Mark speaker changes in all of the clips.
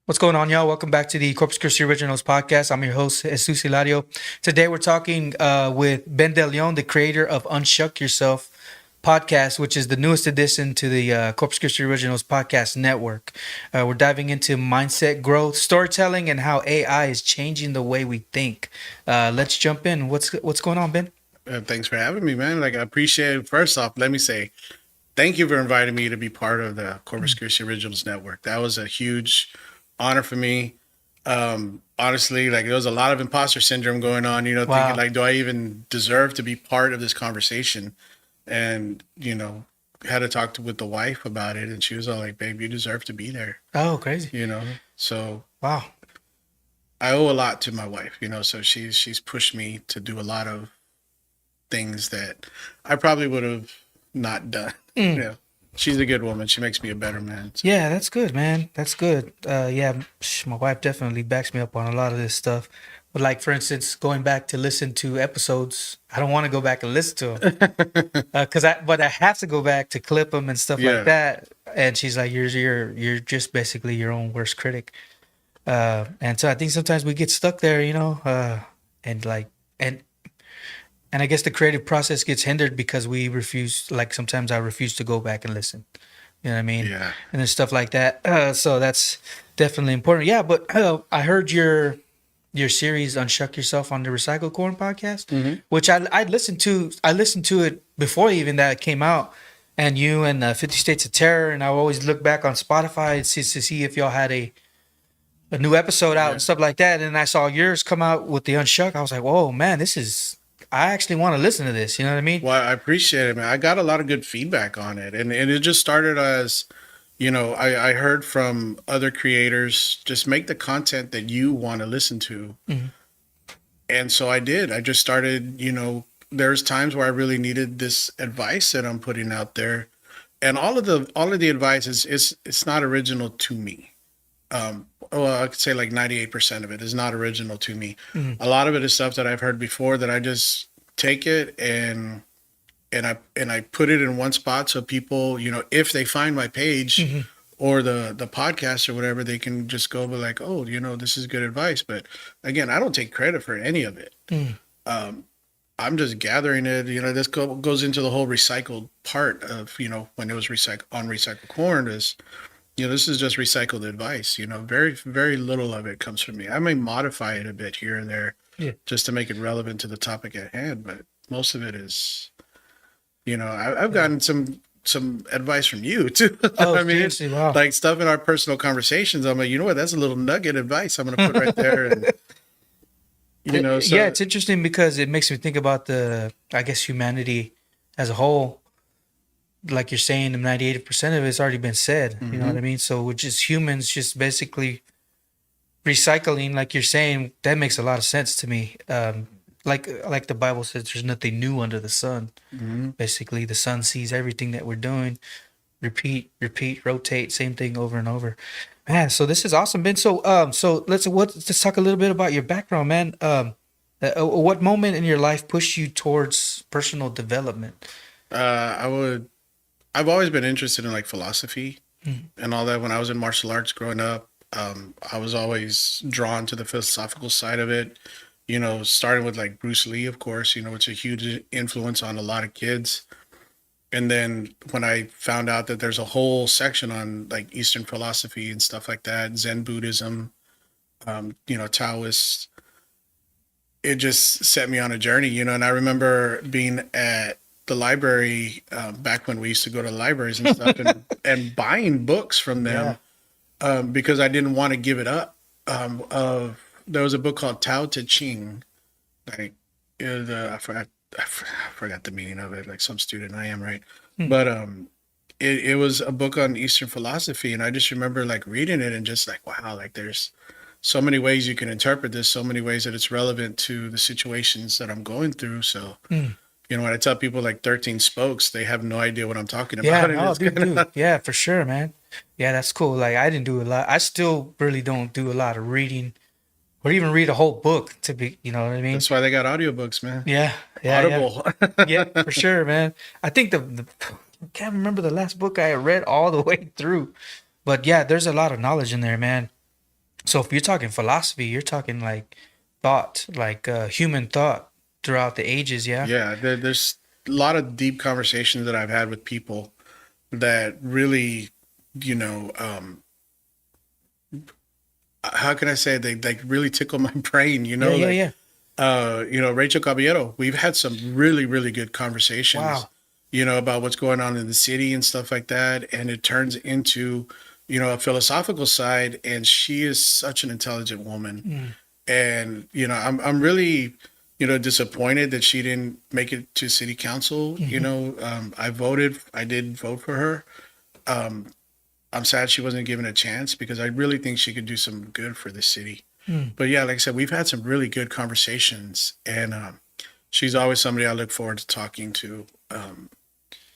Speaker 1: What's going on, y'all? Welcome back to the Corpus Christi Originals podcast. I'm your host, Jesus Hilario. Today, we're talking with Ben DeLeon, the creator of Unshuck Yourself podcast, which is the newest addition to the Corpus Christi Originals podcast network. We're diving into mindset growth, storytelling, and how AI is changing the way we think. Let's jump in. What's going on, Ben?
Speaker 2: Thanks for having me, man. I appreciate it. First off, let me say thank you for inviting me to be part of the Corpus Christi Originals Network. That was a huge honor for me. Honestly, there was a lot of imposter syndrome going on,
Speaker 1: Wow.
Speaker 2: thinking do I even deserve to be part of this conversation? And, had to talk with the wife about it. And she was all like, babe, you deserve to be there,
Speaker 1: Oh, crazy.
Speaker 2: So
Speaker 1: Wow.
Speaker 2: I owe a lot to my wife, so she's pushed me to do a lot of things that I probably would have not done. Yeah. She's a good woman. She makes me a better man. So.
Speaker 1: Yeah, that's good, man. That's good. My wife definitely backs me up on a lot of this stuff. But like, for instance, going back to listen to episodes, I don't want to go back and listen to them but I have to go back to clip them and stuff like that. And she's like, "You're just basically your own worst critic." And so I think sometimes we get stuck there, and and I guess the creative process gets hindered because we refuse. Like sometimes I refuse to go back and listen. You know what I mean?
Speaker 2: Yeah.
Speaker 1: And then stuff like that. So that's definitely important. Yeah, but I heard your series Unshuck Yourself on the Recycle Corn podcast, which I listened to. I listened to it before even that came out, and you and 50 States of Terror. And I always look back on Spotify to see if y'all had a new episode out and stuff like that. And I saw yours come out with the Unshuck. I was like, whoa, man, this is. I actually want to listen to this. You know what I mean?
Speaker 2: Well, I appreciate it, man. I got a lot of good feedback on it. And it just started as, I heard from other creators, just make the content that you want to listen to.
Speaker 1: Mm-hmm.
Speaker 2: And so I did. I just started, there's times where I really needed this advice that I'm putting out there. And all of the advice it's not original to me. I could say like 98% of it is not original to me.
Speaker 1: Mm-hmm.
Speaker 2: A lot of it is stuff that I've heard before that I just take it and I put it in one spot so people, if they find my page or the podcast or whatever, they can just go be like, oh, this is good advice. But again, I don't take credit for any of it. I'm just gathering it. This goes into the whole recycled part of, when it was on recycled corn is, this is just recycled advice. Very, very little of it comes from me. I may modify it a bit here and there just to make it relevant to the topic at hand, but most of it is, I've gotten some advice from you too.
Speaker 1: Oh,
Speaker 2: I mean,
Speaker 1: seriously, wow.
Speaker 2: like stuff in our personal conversations. I'm like, you know what? That's a little nugget advice I'm going to put right there. And, so,
Speaker 1: yeah, it's interesting because it makes me think about I guess, humanity as a whole. Like you're saying, the 98% of it's already been said. You know what I mean? So we're just humans, just basically recycling. Like you're saying, that makes a lot of sense to me. Like the Bible says, there's nothing new under the sun. Basically, the sun sees everything that we're doing. Repeat, rotate, same thing over and over. Man, so this is awesome, Ben. So let's talk a little bit about your background, man. What moment in your life pushed you towards personal development?
Speaker 2: I've always been interested in like philosophy and all that. When I was in martial arts growing up, I was always drawn to the philosophical side of it, starting with like Bruce Lee, of course, it's a huge influence on a lot of kids. And then when I found out that there's a whole section on like Eastern philosophy and stuff like that, Zen Buddhism, Taoist, it just set me on a journey, and I remember being at the library back when we used to go to libraries and stuff and buying books from them because I didn't want to give it up. There was a book called Tao Te Ching. Like I forgot the meaning of it. Like some student I am, right? But it was a book on Eastern philosophy, and I just remember like reading it and just like, wow, like there's so many ways you can interpret this, so many ways that it's relevant to the situations that I'm going through. So. When I tell people like 13 spokes, they have no idea what I'm talking about.
Speaker 1: Yeah, no, dude. Yeah, for sure, man. Yeah, that's cool. Like I didn't do a lot. I still really don't do a lot of reading or even read a whole book to be, you know what I mean?
Speaker 2: That's why they got audiobooks, man.
Speaker 1: Yeah.
Speaker 2: Audible.
Speaker 1: Yeah, for sure, man. I think I can't remember the last book I read all the way through. But yeah, there's a lot of knowledge in there, man. So if you're talking philosophy, you're talking like thought, like human thought throughout the ages. Yeah.
Speaker 2: Yeah, there's a lot of deep conversations that I've had with people that really, you know, how can I say, they like really tickle my brain, you know,
Speaker 1: Yeah.
Speaker 2: like,
Speaker 1: Yeah.
Speaker 2: you know, Rachel Caballero, we've had some really, really good conversations,
Speaker 1: Wow.
Speaker 2: you know, about what's going on in the city and stuff like that. And it turns into, you know, a philosophical side. And she is such an intelligent woman.
Speaker 1: Mm.
Speaker 2: And, you know, I'm really, you know, disappointed that she didn't make it to city council. You know, I did vote for her. I'm sad she wasn't given a chance because I really think she could do some good for the city.
Speaker 1: Mm.
Speaker 2: But yeah, like I said, we've had some really good conversations, and she's always somebody I look forward to talking to.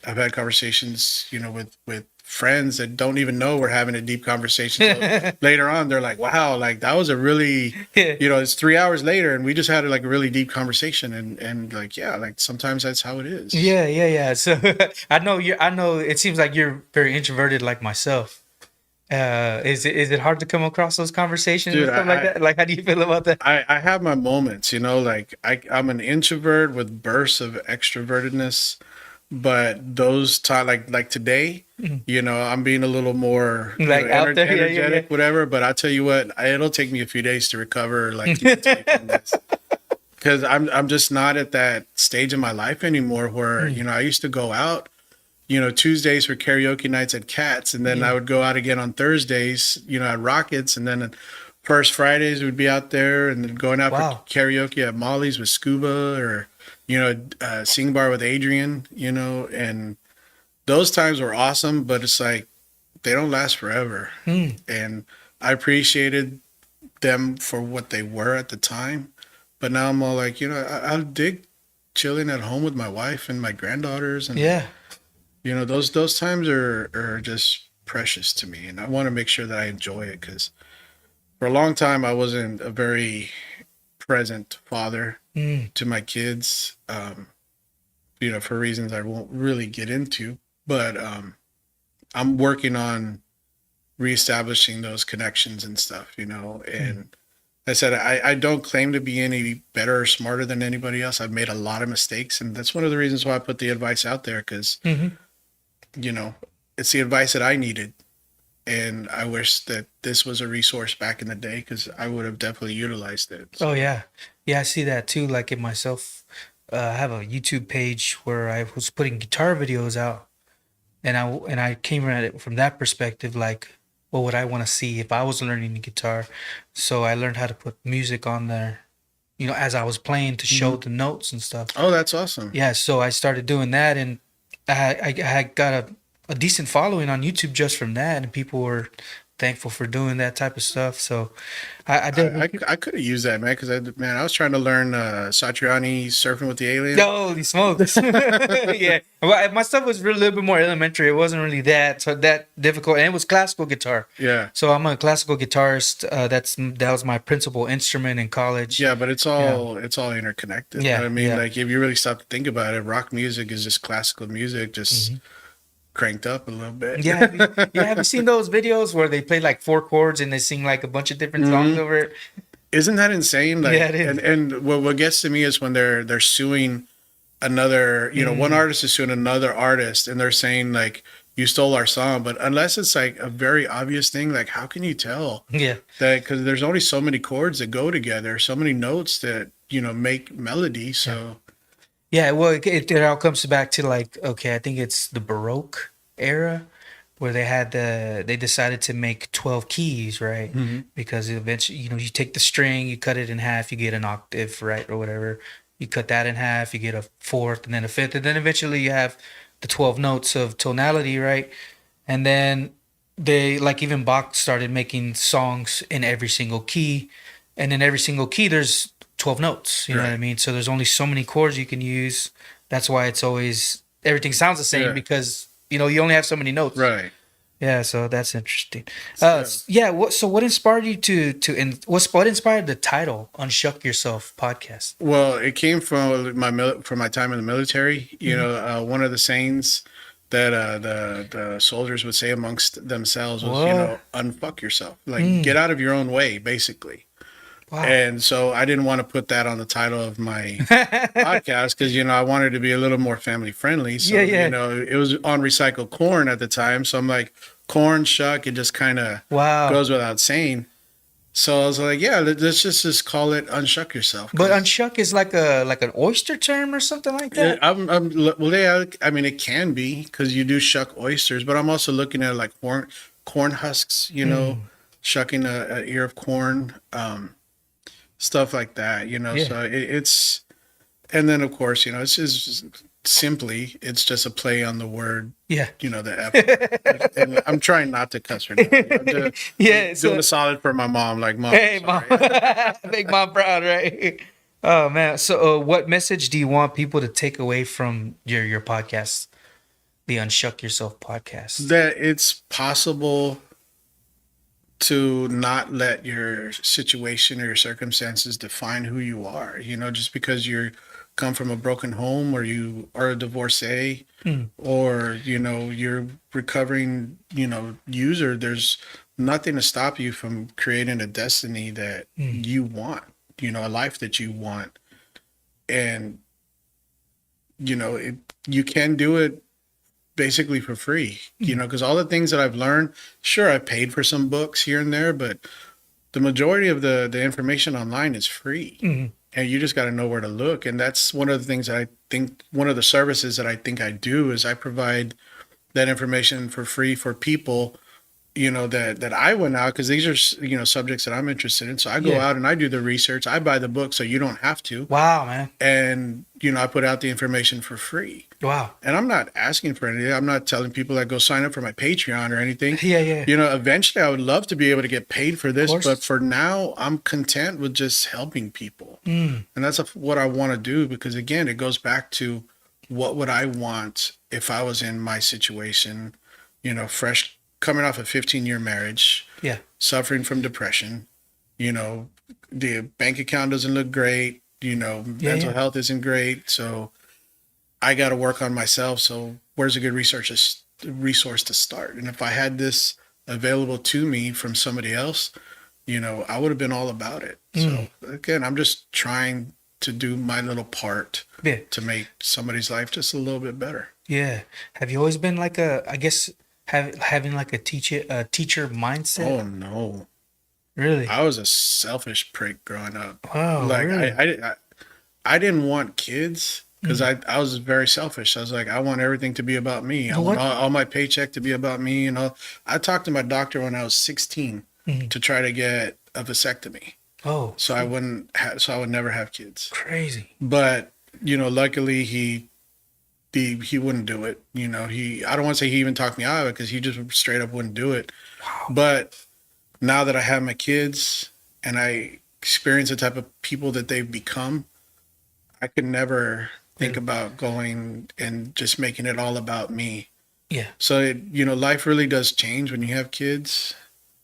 Speaker 2: I've had conversations, you know, with friends that don't even know we're having a deep conversation. So later on, they're like, "Wow, like that was a really, you know, it's 3 hours later, and we just had like a really deep conversation." And like, yeah, like sometimes that's how it is.
Speaker 1: Yeah. So I know it seems like you're very introverted like myself. Is it hard to come across those conversations
Speaker 2: Dude,
Speaker 1: and stuff like that? Like, how do you feel about that?
Speaker 2: I have my moments, you know, like I'm an introvert with bursts of extrovertedness, but those time like today, you know, I'm being a little more
Speaker 1: Like out there,
Speaker 2: energetic, whatever. But I tell you what, it'll take me a few days to recover, like mentally from this, because I'm just not at that stage in my life anymore where you know I used to go out. You know, Tuesdays for karaoke nights at Cats, and then I would go out again on Thursdays, you know, at Rockets, and then first Fridays we'd be out there and then going out for karaoke at Molly's with Scuba or, you know, Sing Bar with Adrian, you know, and those times were awesome, but it's like they don't last forever. And I appreciated them for what they were at the time, but now I'm all like, you know, I dig chilling at home with my wife and my granddaughters, and you know, those times are just precious to me, and I want to make sure that I enjoy it because for a long time I wasn't a very present father to my kids, you know, for reasons I won't really get into. But I'm working on reestablishing those connections and stuff, you know. And I said I don't claim to be any better or smarter than anybody else. I've made a lot of mistakes, and that's one of the reasons why I put the advice out there because. You know, it's the advice that I needed. And I wish that this was a resource back in the day because I would have definitely utilized it.
Speaker 1: So. Oh, yeah. Yeah, I see that too. Like in myself, I have a YouTube page where I was putting guitar videos out. And I came at it from that perspective, like, what would I want to see if I was learning the guitar? So I learned how to put music on there, you know, as I was playing to show the notes and stuff.
Speaker 2: Oh, that's awesome.
Speaker 1: Yeah, so I started doing that, and I got a decent following on YouTube just from that, and people were thankful for doing that type of stuff. So I
Speaker 2: could have used that, man, because I was trying to learn Satriani Surfing with the Alien.
Speaker 1: Holy smokes. Yeah. Well, my stuff was really a little bit more elementary. It wasn't really that difficult, and it was classical guitar.
Speaker 2: Yeah.
Speaker 1: So I'm a classical guitarist. That was my principal instrument in college.
Speaker 2: Yeah, but it's all interconnected.
Speaker 1: Yeah.
Speaker 2: You know what I mean, like if you really stop to think about it, rock music is just classical music, just cranked up a little bit.
Speaker 1: Yeah, have you seen those videos where they play like 4 chords and they sing like a bunch of different songs over it?
Speaker 2: Isn't that insane? Like,
Speaker 1: yeah, it is.
Speaker 2: And what gets to me is when they're suing another, you know, one artist is suing another artist, and they're saying like, you stole our song, but unless it's like a very obvious thing, like how can you tell?
Speaker 1: Yeah,
Speaker 2: that because there's only so many chords that go together, so many notes that you know make melody. So
Speaker 1: yeah. Well, it all comes back to like, okay, I think it's the Baroque era where they decided to make 12 keys, right? Because eventually, you know, you take the string, you cut it in half, you get an octave, right, or whatever. You cut that in half, you get a fourth, and then a fifth, and then eventually you have the 12 notes of tonality, right? And then they, like, even Bach started making songs in every single key, and in every single key there's 12 notes, you know what I mean? So there's only so many chords you can use. That's why it's always, everything sounds the same because, you know, you only have so many notes.
Speaker 2: Right.
Speaker 1: Yeah, so that's interesting. What inspired you what inspired the title Unshuck Yourself podcast?
Speaker 2: Well, it came from my time in the military. You know, one of the sayings that the soldiers would say amongst themselves was,
Speaker 1: What?
Speaker 2: unfuck yourself, like get out of your own way, basically.
Speaker 1: Wow.
Speaker 2: And so I didn't want to put that on the title of my podcast because, I wanted to be a little more family friendly. So,
Speaker 1: Yeah.
Speaker 2: it was on recycled corn at the time. So I'm like, corn, shuck, it just kind of
Speaker 1: Wow.
Speaker 2: goes without saying. So I was like, yeah, let's just call it Unshuck Yourself.
Speaker 1: But unshuck is like an oyster term or something like that.
Speaker 2: Well, yeah, I mean, it can be because you do shuck oysters, but I'm also looking at like corn husks, shucking a ear of corn, stuff like that,
Speaker 1: Yeah.
Speaker 2: So it's, and then of course, it's just simply, it's just a play on the word,
Speaker 1: Yeah.
Speaker 2: the F. And I'm trying not to cuss her now.
Speaker 1: Yeah.
Speaker 2: Doing a solid for my mom, like, mom.
Speaker 1: Hey,
Speaker 2: sorry.
Speaker 1: mom. Make mom proud, right? Oh man. So, what message do you want people to take away from your podcast, the Unshuck Yourself podcast?
Speaker 2: That it's possible to not let your situation or your circumstances define who you are. Just because you come from a broken home, or you are a divorcee, or you're recovering user, there's nothing to stop you from creating a destiny that you want, a life that you want. And you can do it basically for free, because all the things that I've learned, sure, I paid for some books here and there, but the majority of the information online is free. And you just got to know where to look. And that's one of the things that I think, one of the services that I think I do is I provide that information for free for people, that I went out, because these are, subjects that I'm interested in. So I go out and I do the research. I buy the book so you don't have to.
Speaker 1: Wow, man.
Speaker 2: And, I put out the information for free.
Speaker 1: Wow.
Speaker 2: And I'm not asking for anything. I'm not telling people that go sign up for my Patreon or anything.
Speaker 1: Yeah.
Speaker 2: Eventually I would love to be able to get paid for this, but for now I'm content with just helping people. And that's what I want to do, because again, it goes back to what would I want if I was in my situation, fresh, coming off a 15-year marriage, suffering from depression, the bank account doesn't look great, mental health isn't great. So I got to work on myself. So where's a good resource to start? And if I had this available to me from somebody else, I would have been all about it. So again, I'm just trying to do my little part to make somebody's life just a little bit better.
Speaker 1: Yeah. Have you always been like having like a teacher mindset?
Speaker 2: Oh no.
Speaker 1: Really?
Speaker 2: I was a selfish prick growing up.
Speaker 1: Oh,
Speaker 2: like
Speaker 1: really?
Speaker 2: I didn't want kids because I was very selfish. I was like, I want everything to be about me. I want all my paycheck to be about me. I talked to my doctor when I was 16 to try to get a vasectomy.
Speaker 1: Oh,
Speaker 2: so I would never have kids.
Speaker 1: Crazy.
Speaker 2: But luckily he wouldn't do it. I don't want to say he even talked me out of it, because he just straight up wouldn't do it.
Speaker 1: Wow.
Speaker 2: But now that I have my kids and I experience the type of people that they've become, I could never think about going and just making it all about me.
Speaker 1: Yeah.
Speaker 2: So life really does change when you have kids.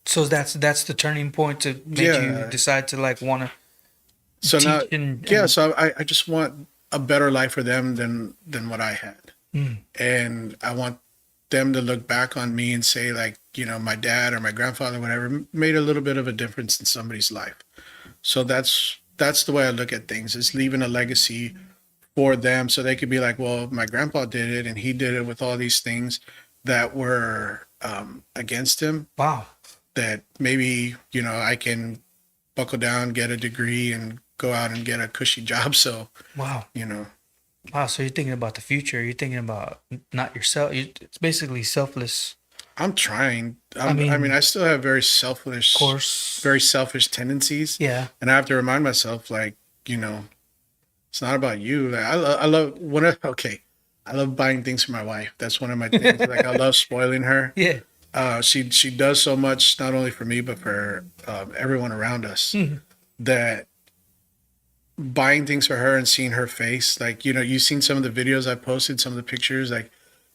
Speaker 1: So that's the turning point to make you decide to like want to.
Speaker 2: So now, so I just want a better life for them than what I had. And I want them to look back on me and say, like, my dad or my grandfather, whatever, made a little bit of a difference in somebody's life. So that's the way I look at things, is leaving a legacy for them, so they could be like, well, my grandpa did it, and he did it with all these things that were against him.
Speaker 1: Wow.
Speaker 2: That maybe, I can buckle down, get a degree, and go out and get a cushy job. So,
Speaker 1: wow.
Speaker 2: Wow,
Speaker 1: so you're thinking about the future. You're thinking about not yourself. It's basically selfless.
Speaker 2: I'm trying. I mean, I still have very selfish,
Speaker 1: of course,
Speaker 2: very selfish tendencies.
Speaker 1: Yeah.
Speaker 2: And I have to remind myself, like, it's not about you. Like, I love buying things for my wife. That's one of my things. Like, I love spoiling her.
Speaker 1: Yeah.
Speaker 2: She does so much, not only for me, but for everyone around us, that buying things for her and seeing her face, like, you've seen some of the videos I posted, some of the pictures, like,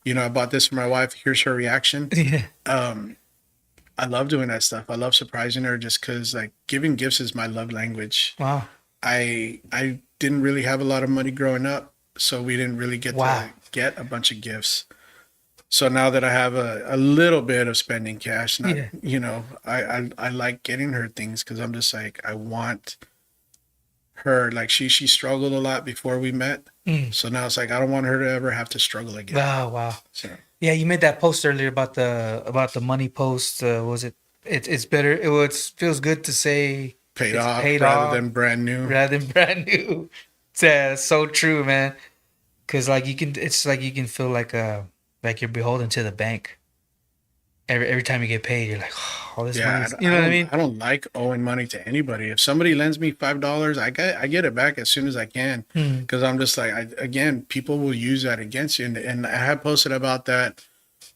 Speaker 2: I bought this for my wife. Here's her reaction.
Speaker 1: Yeah.
Speaker 2: I love doing that stuff. I love surprising her, just because, like, giving gifts is my love language.
Speaker 1: Wow.
Speaker 2: I didn't really have a lot of money growing up, so we didn't really get to get a bunch of gifts. So now that I have a little bit of spending cash, not,
Speaker 1: Yeah.
Speaker 2: I like getting her things because I'm just like, I want her, like she struggled a lot before we met. So now it's like, I don't want her to ever have to struggle again.
Speaker 1: Oh wow.
Speaker 2: So
Speaker 1: Yeah, you made that post earlier about the money post. Was it? It's better. It feels good to say
Speaker 2: paid
Speaker 1: it's
Speaker 2: off
Speaker 1: paid
Speaker 2: rather
Speaker 1: off
Speaker 2: than brand new.
Speaker 1: rather than brand new. Yeah, so true, man. Because like it's like you can feel like you're beholden to the bank. Every time you get paid, you're like, oh, all this money. You know what I mean?
Speaker 2: I don't like owing money to anybody. If somebody lends me $5, I get it back as soon as I can, because I'm just like, again, people will use that against you, and I had posted about that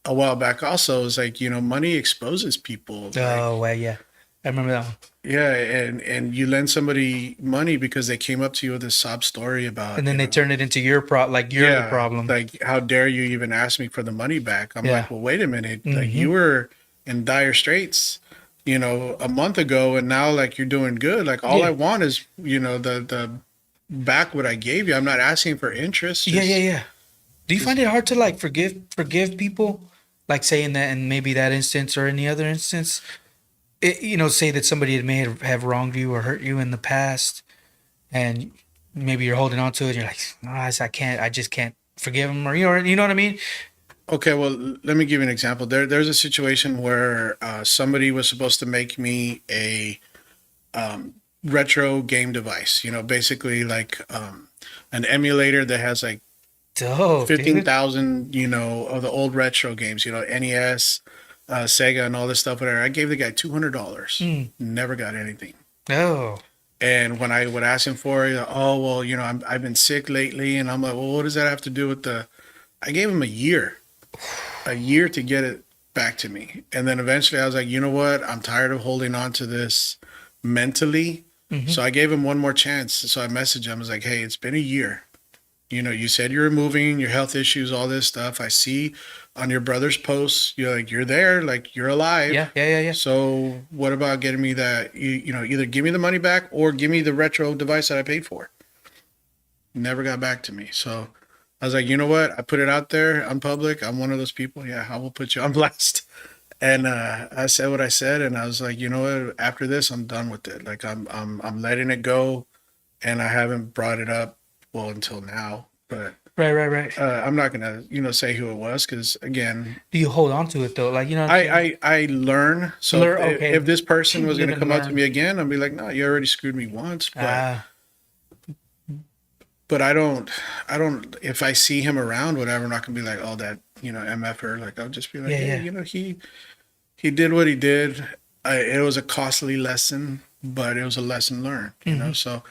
Speaker 2: a while back. Also, it's like, money exposes people.
Speaker 1: Oh, well, yeah, I remember that one.
Speaker 2: Yeah, and you lend somebody money because they came up to you with a sob story about,
Speaker 1: And then they turn it into your like you're the problem.
Speaker 2: like, how dare you even ask me for the money back? I'm
Speaker 1: Yeah.
Speaker 2: like, well, wait a minute, like, you were in dire straits, a month ago, and now, like, you're doing good. Like, all
Speaker 1: Yeah.
Speaker 2: I want is, the back what I gave you. I'm not asking for interest.
Speaker 1: Yeah. Do you find it hard to like forgive people, like saying that in maybe that instance or any other instance? Say that somebody may have wronged you or hurt you in the past, and maybe you're holding on to it. And you're like, I just can't forgive them, or you know what I mean?
Speaker 2: Okay, well, let me give you an example. There's a situation where somebody was supposed to make me a retro game device. Basically like an emulator that has like
Speaker 1: Dope,
Speaker 2: 15,000, of the old retro games. NES, Sega, and all this stuff. Whatever. I gave the guy $200. Never got anything.
Speaker 1: Oh,
Speaker 2: And when I would ask him for it, oh well, I've been sick lately, and I'm like, well, what does that have to do with the? I gave him a year to get it back to me, and then eventually I was like, you know what? I'm tired of holding on to this mentally. So I gave him one more chance. So I messaged him. I was like, hey, it's been a year. You said you were moving, your health issues, all this stuff. I see on your brother's posts, you're there, like, you're alive.
Speaker 1: Yeah.
Speaker 2: So what about getting me that, either give me the money back or give me the retro device that I paid for? Never got back to me. So I was like, you know what? I put it out there on public. I'm one of those people. Yeah, I will put you on blast. And I said what I said, and I was like, you know what? After this, I'm done with it. Like, I'm letting it go, and I haven't brought it up, well, until now. But
Speaker 1: right.
Speaker 2: I'm not gonna, say who it was, because, again,
Speaker 1: Do you hold on to it though? Like,
Speaker 2: I learn. So
Speaker 1: okay.
Speaker 2: if this person was
Speaker 1: Live
Speaker 2: gonna
Speaker 1: and
Speaker 2: come up to
Speaker 1: learn.
Speaker 2: me again, I'd be like, no, you already screwed me once. But I don't. If I see him around, whatever, I'm not gonna be like, oh, that, MFer. Like, I'll just be like,
Speaker 1: Yeah.
Speaker 2: he did what he did. It was a costly lesson, but it was a lesson learned. So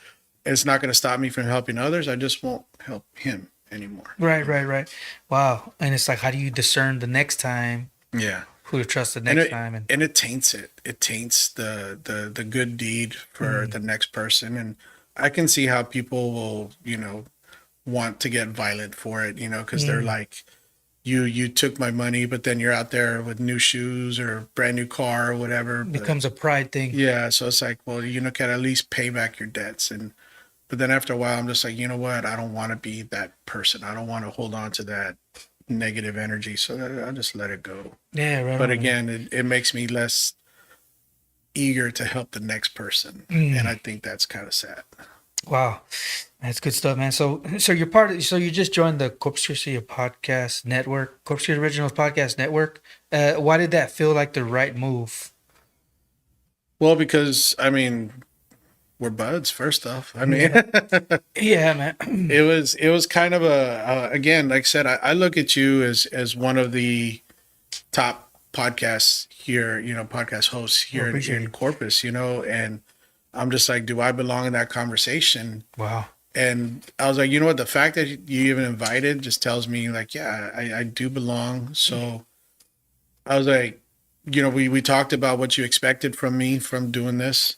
Speaker 2: it's not gonna stop me from helping others. I just won't help him anymore.
Speaker 1: Right. Wow. And it's like, how do you discern the next time?
Speaker 2: Yeah.
Speaker 1: Who to trust the next time?
Speaker 2: And it taints it. It taints the good deed for the next person. And I can see how people will, want to get violent for it, because they're like, you took my money, but then you're out there with new shoes or brand new car or whatever.
Speaker 1: It becomes a pride thing.
Speaker 2: Yeah. So it's like, well, can at least pay back your debts. But then after a while, I'm just like, you know what? I don't want to be that person. I don't want to hold on to that negative energy. So I'll just let it go.
Speaker 1: Yeah, right.
Speaker 2: But again, it makes me less eager to help the next person. And I think that's kind of sad.
Speaker 1: Wow. That's good stuff, man. So you just joined the Corpus Christi Podcast Network, Corpus Christi Originals Podcast Network. Why did that feel like the right move?
Speaker 2: Well, because, we're buds, first off.
Speaker 1: Yeah, man.
Speaker 2: It was kind of again, like I said, I look at you as one of the top podcasts here, podcast hosts here in Corpus, and I'm just like, do I belong in that conversation?
Speaker 1: Wow.
Speaker 2: And I was like, you know what? The fact that you even invited just tells me, like, yeah, I do belong. So I was like, we talked about what you expected from me from doing this.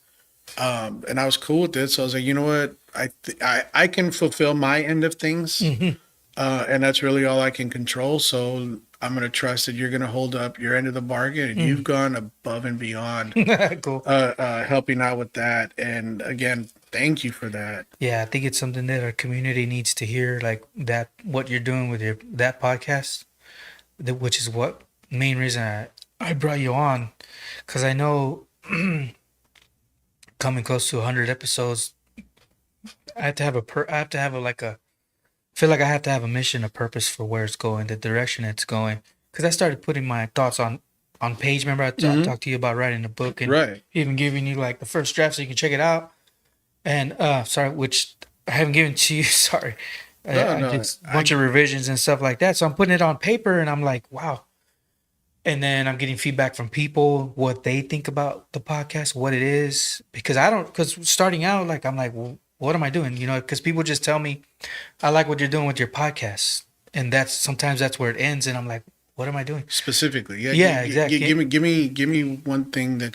Speaker 2: And I was cool with it. So I was like, you know what? I can fulfill my end of things. And that's really all I can control. So I'm going to trust that you're going to hold up your end of the bargain. And you've gone above and beyond
Speaker 1: Cool.
Speaker 2: helping out with that. And again, thank you for that.
Speaker 1: Yeah, I think it's something that our community needs to hear, like that, what you're doing with that podcast. which is what main reason I brought you on, because I know coming close to 100 episodes, I have to have I have to have like a feel like I have to have a mission, a purpose for where it's going, the direction it's going. Because I started putting my thoughts on page. Remember, I talked to you about writing a book and
Speaker 2: Right.
Speaker 1: even giving you like the first draft so you can check it out. And sorry, which I haven't given to you. Sorry, I did a bunch of revisions and stuff like that. So I'm putting it on paper, and I'm like, wow. And then I'm getting feedback from people, what they think about the podcast, what it is, because starting out, like, I'm like, well, what am I doing? You know, because people just tell me, I like what you're doing with your podcast. And sometimes that's where it ends. And I'm like, what am I doing?
Speaker 2: Specifically. Yeah.
Speaker 1: Yeah, exactly.
Speaker 2: Give me one thing that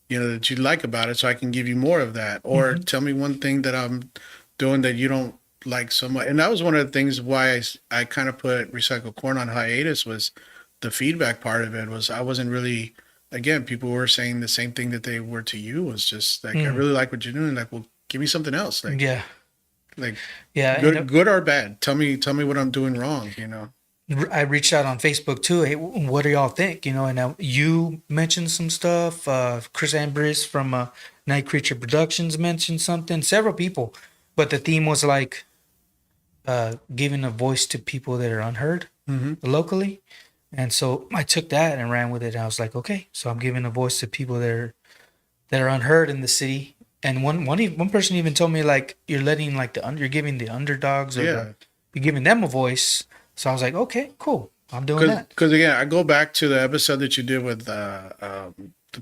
Speaker 2: that you like about it so I can give you more of that. Or tell me one thing that I'm doing that you don't like so much. And that was one of the things why I kind of put Recycled Corn on hiatus, was the feedback part of it. Was I wasn't really, again, people were saying the same thing that they were to you, was just like, I really like what you're doing. Like, well, give me something else. Like,
Speaker 1: yeah.
Speaker 2: Like,
Speaker 1: yeah,
Speaker 2: good or bad. Tell me what I'm doing wrong,
Speaker 1: I reached out on Facebook too. Hey, what do y'all think? You know, and now you mentioned some stuff. Chris Ambris from Night Creature Productions mentioned something. Several people, but the theme was like giving a voice to people that are unheard locally. And so I took that and ran with it. And I was like, okay, so I'm giving a voice to people that are unheard in the city. And one person even told me, like, you're letting like you're giving the underdogs, or you're giving them a voice. So I was like, okay, cool, I'm doing that.
Speaker 2: Because again, I go back to the episode that you did with the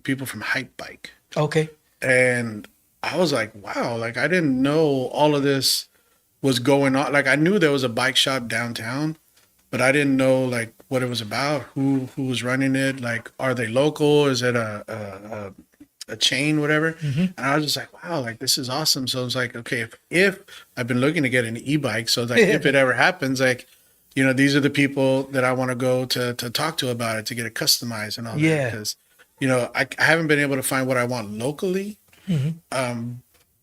Speaker 2: people from Hype Bike.
Speaker 1: Okay.
Speaker 2: And I was like, wow, like, I didn't know all of this was going on. Like, I knew there was a bike shop downtown, but I didn't know like what it was about, who was running it. Like, are they local? Is it a chain, whatever? And I was just like, wow, like, this is awesome. So I was like, okay, if I've been looking to get an e-bike, so like, if it ever happens, like, these are the people that I want to go to talk to about it, to get it customized and all that. Because, I haven't been able to find what I want locally.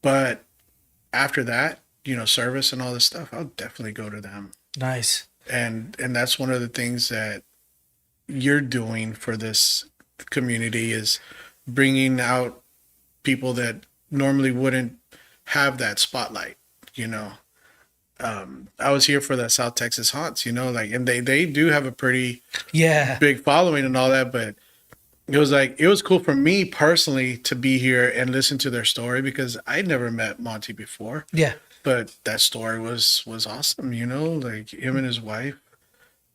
Speaker 2: But after that, service and all this stuff, I'll definitely go to them.
Speaker 1: Nice.
Speaker 2: And that's one of the things that you're doing for this community, is bringing out people that normally wouldn't have that spotlight. I was here for the South Texas Haunts, and they do have a pretty big following and all that, but it was cool for me personally to be here and listen to their story, because I'd never met Monty before.
Speaker 1: Yeah.
Speaker 2: But that story was awesome, like him and his wife.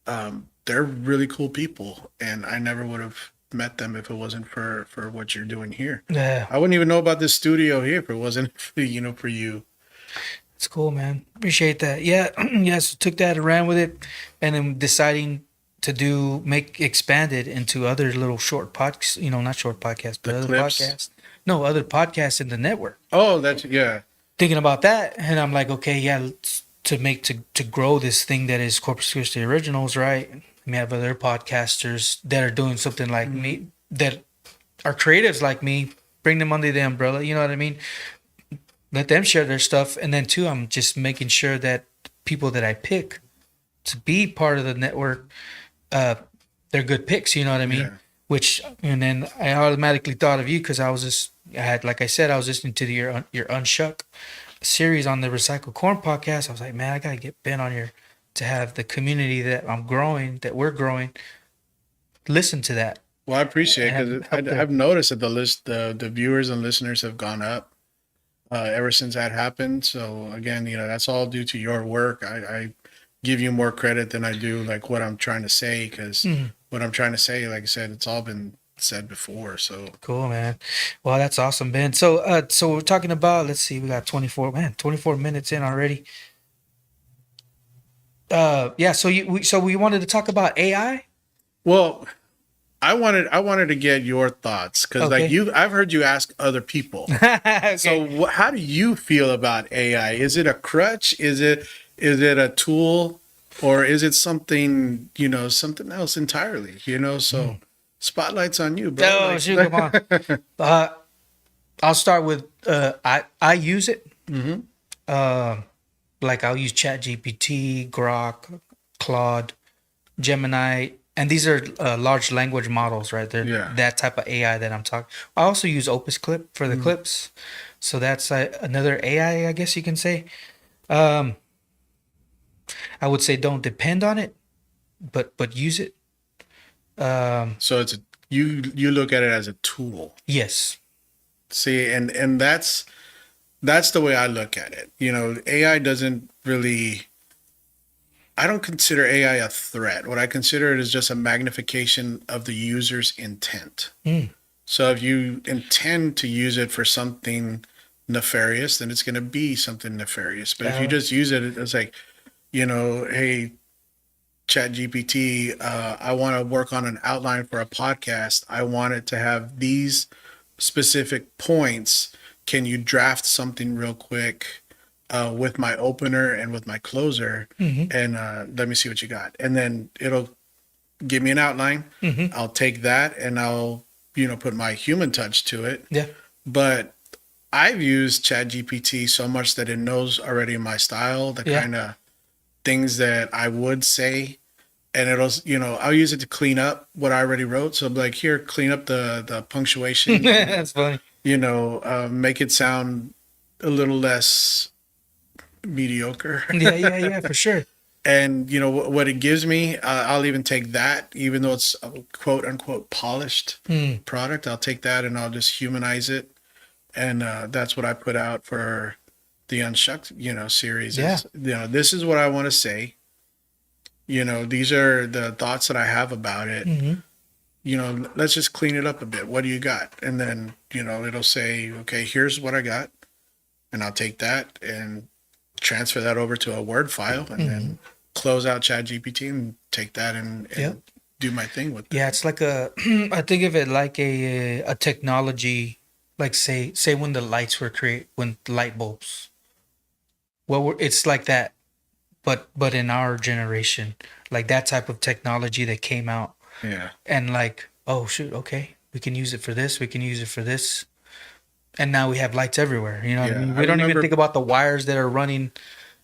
Speaker 2: They're really cool people, and I never would have met them if it wasn't for what you're doing here.
Speaker 1: Yeah.
Speaker 2: I wouldn't even know about this studio here if it wasn't for you.
Speaker 1: It's cool, man. Appreciate that. Yeah. So took that and ran with it, and then deciding to expand it into other little short podcasts, not short podcasts, but other podcasts. No, other podcasts in the network.
Speaker 2: Oh, that's, yeah.
Speaker 1: Thinking about that, and I'm like, okay, yeah, to grow this thing that is Corpus Christi Originals, right? We have other podcasters that are doing something like me, that are creatives like me. Bring them under the umbrella, you know what I mean? Let them share their stuff, and then too, I'm just making sure that people that I pick to be part of the network, they're good picks, you know what I mean? Yeah. And then I automatically thought of you, because I was listening to your Unshuck series on the Recycled Corn podcast. I was like, man, I gotta get Ben on here to have the community that we're growing, listen to that.
Speaker 2: Well, I appreciate it, because I've noticed that the viewers and listeners have gone up ever since that happened. So again, that's all due to your work. I give you more credit than I do like what I'm trying to say, because what I'm trying to say, like I said, it's all been said before. So
Speaker 1: cool, man. Well, that's awesome, Ben. So we're talking about, let's see, we got 24 minutes in already. So we wanted to talk about AI.
Speaker 2: Well, I wanted to get your thoughts, because I've heard you ask other people. Okay. So how do you feel about AI? Is it a crutch? Is it a tool, or is it something else entirely? So spotlight's on you, bro.
Speaker 1: Oh, shoot, come on. I'll start with I use it. Like, I'll use ChatGPT, Grok, Claude, Gemini, and these are large language models, right? They're
Speaker 2: Yeah.
Speaker 1: that type of AI that I'm talking. I also use Opus Clip for the clips, so that's another AI, I guess you can say. Um, I would say don't depend on it, but use it.
Speaker 2: So it's you look at it as a tool.
Speaker 1: Yes.
Speaker 2: See, and that's the way I look at it. You know, AI doesn't really. I don't consider AI a threat. What I consider it is just a magnification of the user's intent.
Speaker 1: Mm.
Speaker 2: So if you intend to use it for something nefarious, then it's going to be something nefarious. But if you just use it, it's like, you know, hey, Chat GPT, I want to work on an outline for a podcast. I want it to have these specific points. Can you draft something real quick with my opener and with my closer? And let me see what you got. And then it'll give me an outline. I'll take that and I'll, you know, put my human touch to it.
Speaker 1: Yeah.
Speaker 2: But I've used Chat GPT so much that it knows already my style, the kind of things that I would say. And it'll, you know, I'll use it to clean up what I already wrote. So I'm like, here, clean up the punctuation.
Speaker 1: That's funny.
Speaker 2: You know, make it sound a little less mediocre.
Speaker 1: Yeah, for sure.
Speaker 2: And, you know, what it gives me, I'll even take that, even though it's a quote unquote polished product. I'll take that and I'll just humanize it. And that's what I put out for the Unshuck, you know, series.
Speaker 1: Yeah.
Speaker 2: You know, this is what I want to say. You know, these are the thoughts that I have about it. You know, let's just clean it up a bit. What do you got? And then, you know, it'll say, okay, here's what I got. And I'll take that and transfer that over to a Word file and then close out ChatGPT and take that and do my thing with it.
Speaker 1: Yeah, it's like I think of it like a technology, like say when the lights were when light bulbs. Well, it's like that, but in our generation, like that type of technology that came out.
Speaker 2: Yeah.
Speaker 1: And like, oh shoot, okay, we can use it for this, we can use it for this. And now we have lights everywhere. You know what I mean? We don't even think about the wires that are running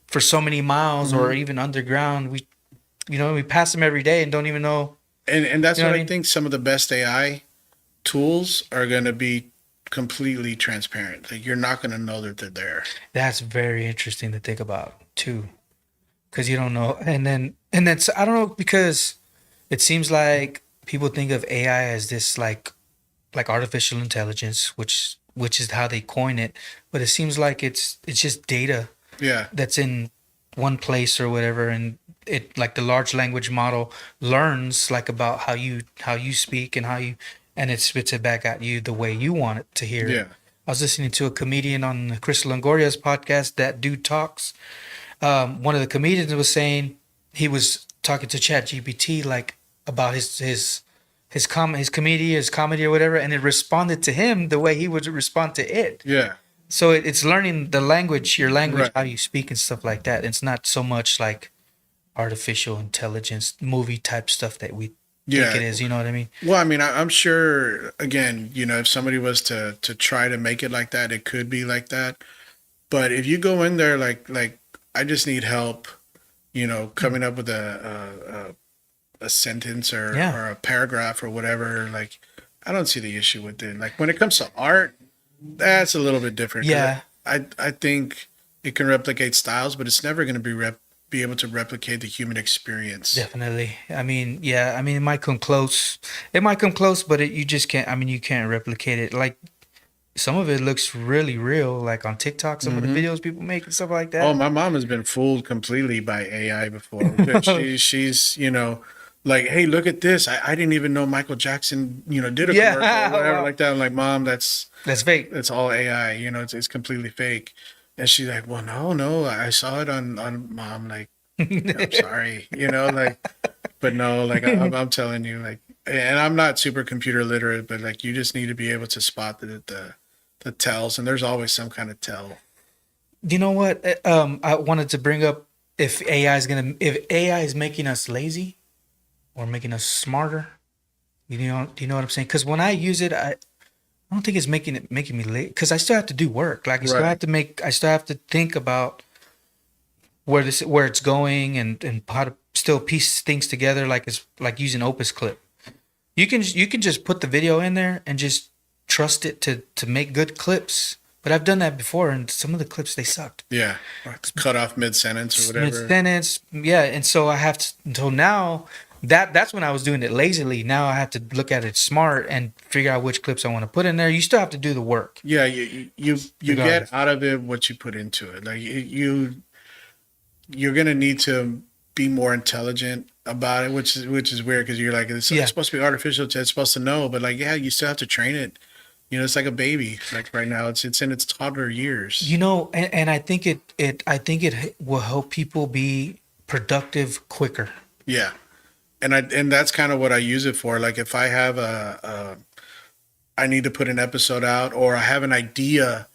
Speaker 1: for so many miles or even underground. We pass them every day and don't even know.
Speaker 2: And that's what I think some of the best AI tools are going to be completely transparent. Like you're not going to know that they're there.
Speaker 1: That's very interesting to think about too. Because you don't know. And then I don't know, because it seems like people think of AI as this like artificial intelligence, which is how they coin it, but it seems like it's just data that's in one place or whatever, and it, like the large language model learns like about how you speak and it spits it back at you the way you want it to hear it. I was listening to a comedian on Crystal Longoria's podcast, That Dude Talks. One of the comedians was saying he was talking to ChatGPT like about his comedy or whatever, and it responded to him the way he would respond to it.
Speaker 2: Yeah.
Speaker 1: So it's learning your language, how you speak and stuff like that. It's not so much like artificial intelligence movie type stuff that we think it is. You know what I mean?
Speaker 2: Well, I mean, I'm sure, again, you know, if somebody was to try to make it like that, it could be like that. But if you go in there like I just need help, you know, coming up with a sentence or a paragraph or whatever, like I don't see the issue with it. Like when it comes to art, that's a little bit different.
Speaker 1: Yeah.
Speaker 2: I think it can replicate styles, but it's never going to be able to replicate the human experience.
Speaker 1: Definitely. I mean, it might come close. But you just can't. I mean, you can't replicate it. Like some of it looks really real, like on TikTok, some of the videos people make and stuff like that.
Speaker 2: Oh, my mom has been fooled completely by AI before. She's, you know, like, hey, look at this. I didn't even know Michael Jackson, you know, did a commercial or whatever like that. I'm like, Mom, that's
Speaker 1: fake.
Speaker 2: That's all AI. You know, it's completely fake. And she's like, well, no, I saw it on Mom. Like, I'm sorry, you know, like, but no, like I'm telling you, like, and I'm not super computer literate, but like, you just need to be able to spot the tells, and there's always some kind of tell.
Speaker 1: You know what? I wanted to bring up if AI is making us lazy or making us smarter. Do you know what I'm saying? Because when I use it, I don't think it's making me late. Because I still have to do work. Like I still have to think about where it's going and how to still piece things together, like it's like using Opus Clip. You can just put the video in there and just trust it to make good clips. But I've done that before, and some of the clips, they sucked.
Speaker 2: Yeah, cut off mid sentence or whatever.
Speaker 1: Mid sentence, yeah. And so I have to. Until now, that's when I was doing it lazily. Now I have to look at it smart and figure out which clips I want to put in there. You still have to do the work.
Speaker 2: Yeah, you get out of it what you put into it. Like you're gonna need to be more intelligent about it, which is weird because you're like it's supposed to be artificial. It's supposed to know, but like you still have to train it. You know, it's like a baby. Like right now, it's in its toddler years.
Speaker 1: You know, and I think it will help people be productive quicker.
Speaker 2: Yeah, and that's kind of what I use it for. Like if I have I need to put an episode out, or I have an idea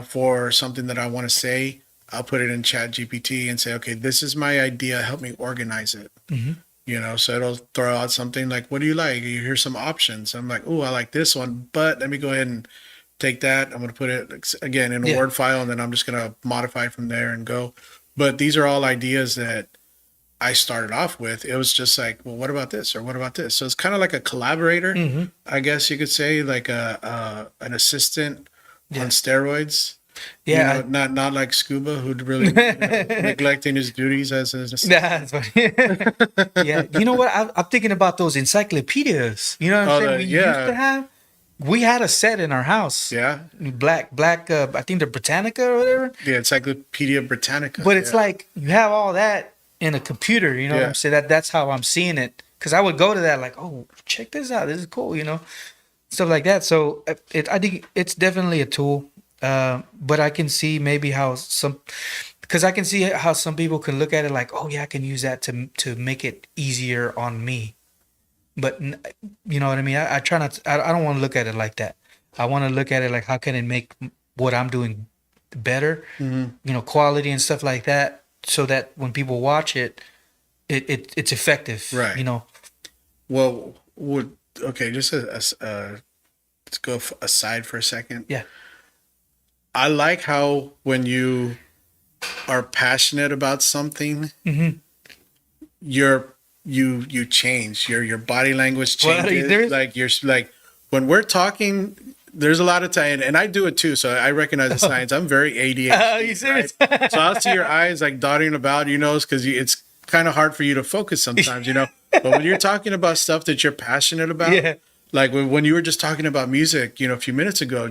Speaker 2: for something that I want to say, I'll put it in Chat GPT and say, okay, this is my idea. Help me organize it. Mm-hmm. You know, so it'll throw out something like, what do you like? Here's some options. I'm like, oh, I like this one, but let me go ahead and take that. I'm going to put it again in a Word file, and then I'm just going to modify from there and go. But these are all ideas that I started off with. It was just like, well, what about this? Or what about this? So it's kind of like a collaborator, mm-hmm. I guess you could say, like an assistant on steroids. Yeah, you know, not like Scuba, who'd really neglecting his duties as an assistant. That's funny.
Speaker 1: Yeah, you know what? I'm thinking about those encyclopedias. You know what I'm saying? We used to have. We had a set in our house.
Speaker 2: Yeah,
Speaker 1: black. I think the Britannica or whatever.
Speaker 2: Yeah, Encyclopedia Britannica.
Speaker 1: But it's like you have all that in a computer. You know what I'm saying? That's how I'm seeing it. Because I would go to that like, oh, check this out. This is cool. You know, stuff like that. So I think it's definitely a tool. But I can see maybe how some people can look at it like, oh yeah, I can use that to make it easier on me. But you know what I mean? I try not to, I don't want to look at it like that. I want to look at it like, how can it make what I'm doing better, mm-hmm. you know, quality and stuff like that, so that when people watch it, it's effective,
Speaker 2: right?
Speaker 1: You know.
Speaker 2: Well, okay, just let's go aside for a second.
Speaker 1: Yeah.
Speaker 2: I like how when you are passionate about something, mm-hmm. you change. Your body language changes. Well, like you're like when we're talking, there's a lot of time, and I do it too. So I recognize the signs. I'm very ADHD.
Speaker 1: You serious?
Speaker 2: Right? So I'll see your eyes like dotting about, you know, because it's kind of hard for you to focus sometimes, you know. But when you're talking about stuff that you're passionate about, like when you were just talking about music, you know, a few minutes ago,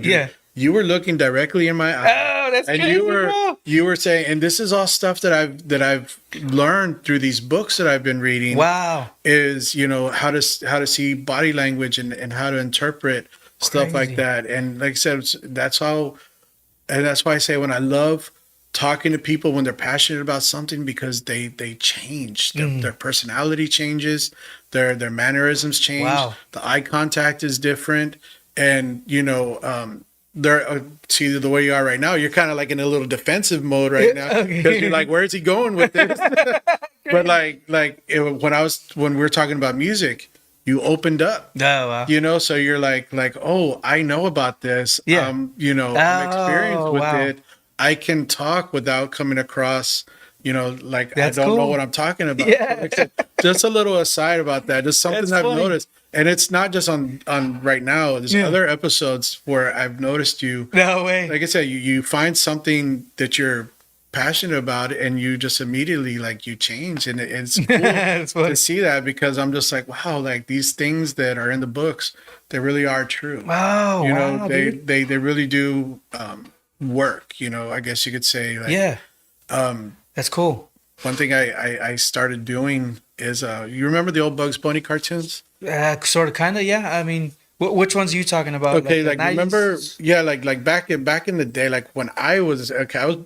Speaker 2: you were looking directly in my eyes.
Speaker 1: Oh, that's
Speaker 2: and
Speaker 1: crazy,
Speaker 2: you were saying, and this is all stuff that I've learned through these books that I've been reading.
Speaker 1: Wow.
Speaker 2: Is, you know, how to see body language and how to interpret stuff like that. And like I said, that's why I say when I love talking to people when they're passionate about something, because they change. Their personality changes, their mannerisms change. Wow. The eye contact is different. And, you know, see the way you are right now, you're kind of like in a little defensive mode right now, because you're like, where's he going with this? But when we were talking about music, you opened up. Oh, wow. You know, so you're like, oh, I know about this. Yeah. You know, I'm experienced with it. I can talk without coming across, you know, like I don't know what I'm talking about. Yeah. Just a little aside about that. Just something I've noticed. And it's not just on right now. There's other episodes where I've noticed you. No way. Like I said, you find something that you're passionate about, and you just immediately like you change, and it's cool to see that, because I'm just like, wow, like these things that are in the books, they really are true. Wow. You know, they really do work. You know, I guess you could say. Like,
Speaker 1: that's cool.
Speaker 2: One thing I started doing is you remember the old Bugs Bunny cartoons?
Speaker 1: Sort of, kind of, yeah. I mean, which ones are you talking about?
Speaker 2: Okay, like remember, like back in the day, like when I was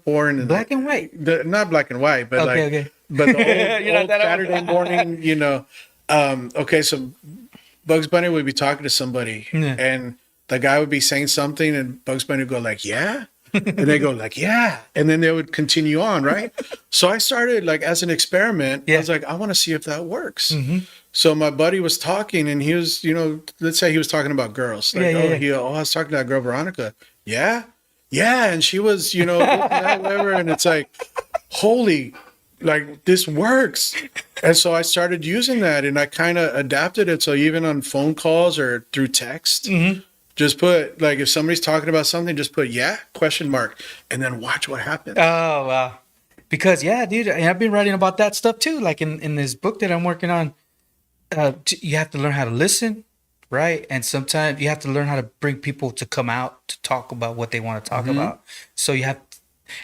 Speaker 2: born in
Speaker 1: black and white.
Speaker 2: Not black and white, but but the old Saturday morning, you know. Okay, so Bugs Bunny would be talking to somebody, and the guy would be saying something, and Bugs Bunny would go like, "Yeah." And they go like, yeah. And then they would continue on, right? So I started like as an experiment. I was like, I want to see if that works. Mm-hmm. So my buddy was talking, and he was, you know, let's say he was talking about girls. Like, I was talking to that girl, Veronica. Yeah. And she was, you know, whatever. And it's like, holy, like this works. And so I started using that, and I kind of adapted it. So even on phone calls or through text, just put, like, if somebody's talking about something, just put question mark, and then watch what happens.
Speaker 1: Oh, wow. Because, yeah, dude, I've been writing about that stuff too. Like in this book that I'm working on, you have to learn how to listen, right? And sometimes you have to learn how to bring people to come out to talk about what they want to talk about. So you have,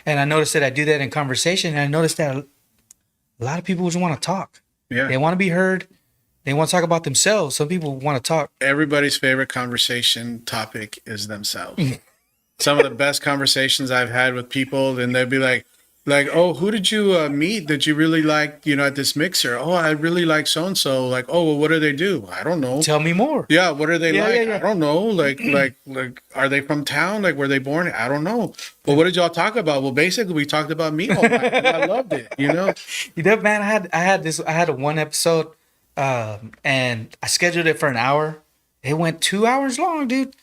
Speaker 1: and I noticed that I do that in conversation, and I noticed that a lot of people just want to talk.
Speaker 2: Yeah.
Speaker 1: They want to be heard. They want to talk about themselves. Some people want to talk.
Speaker 2: Everybody's favorite conversation topic is themselves. Some of the best conversations I've had with people, and they'd be like, oh, who did you meet that you really liked, at this mixer? Oh, I really like so-and-so. Like, oh, well, what do they do? I don't know.
Speaker 1: Tell me more.
Speaker 2: Yeah, what are they like?
Speaker 1: Yeah.
Speaker 2: I don't know. Like, are they from town? Like, were they born? I don't know. But what did y'all talk about? Well, basically, we talked about me all night, and I loved it.
Speaker 1: Man, I had a one episode, and I scheduled it for an hour. It went 2 hours long, dude.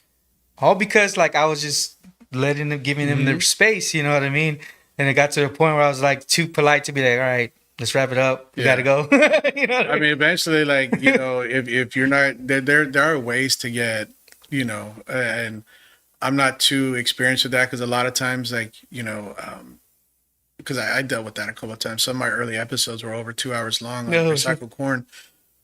Speaker 1: All because like I was just giving them their space. You know what I mean? And it got to the point where I was like too polite to be like, all right, let's wrap it up. We gotta go.
Speaker 2: I mean, eventually, like, if you're not there are ways to get, and I'm not too experienced with that, because a lot of times, like, because I dealt with that a couple of times. Some of my early episodes were over 2 hours long on recycled corn,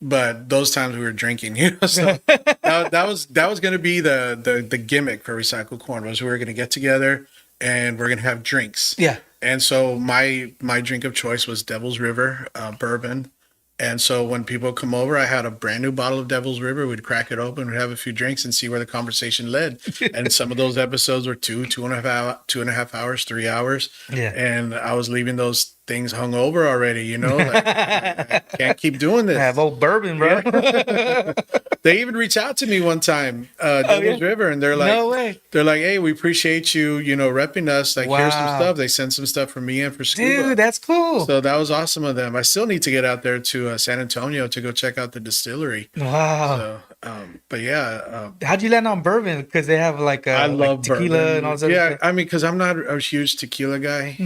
Speaker 2: but those times we were drinking, so that was going to be the gimmick for recycled corn, was we were going to get together and we're going to have drinks.
Speaker 1: Yeah.
Speaker 2: And so my drink of choice was Devil's River bourbon. And so when people come over, I had a brand new bottle of Devil's River. We'd crack it open, we'd have a few drinks, and see where the conversation led. And some of those episodes were 2.5 hours, 3 hours.
Speaker 1: Yeah.
Speaker 2: And I was leaving those things hung over already, like, I can't keep doing this.
Speaker 1: I have old bourbon, bro.
Speaker 2: They even reached out to me one time, Devil's River, and they're like,
Speaker 1: no way.
Speaker 2: They're like, hey, we appreciate you, repping us. Like, here's some stuff. They sent some stuff for me and for Scuba.
Speaker 1: Dude, that's cool.
Speaker 2: So that was awesome of them. I still need to get out there to San Antonio to go check out the distillery.
Speaker 1: Wow.
Speaker 2: So, but yeah.
Speaker 1: How'd you land on bourbon? Because they have like
Speaker 2: I love
Speaker 1: tequila
Speaker 2: bourbon.
Speaker 1: and all that.
Speaker 2: Yeah, I mean, because I'm not a huge tequila guy.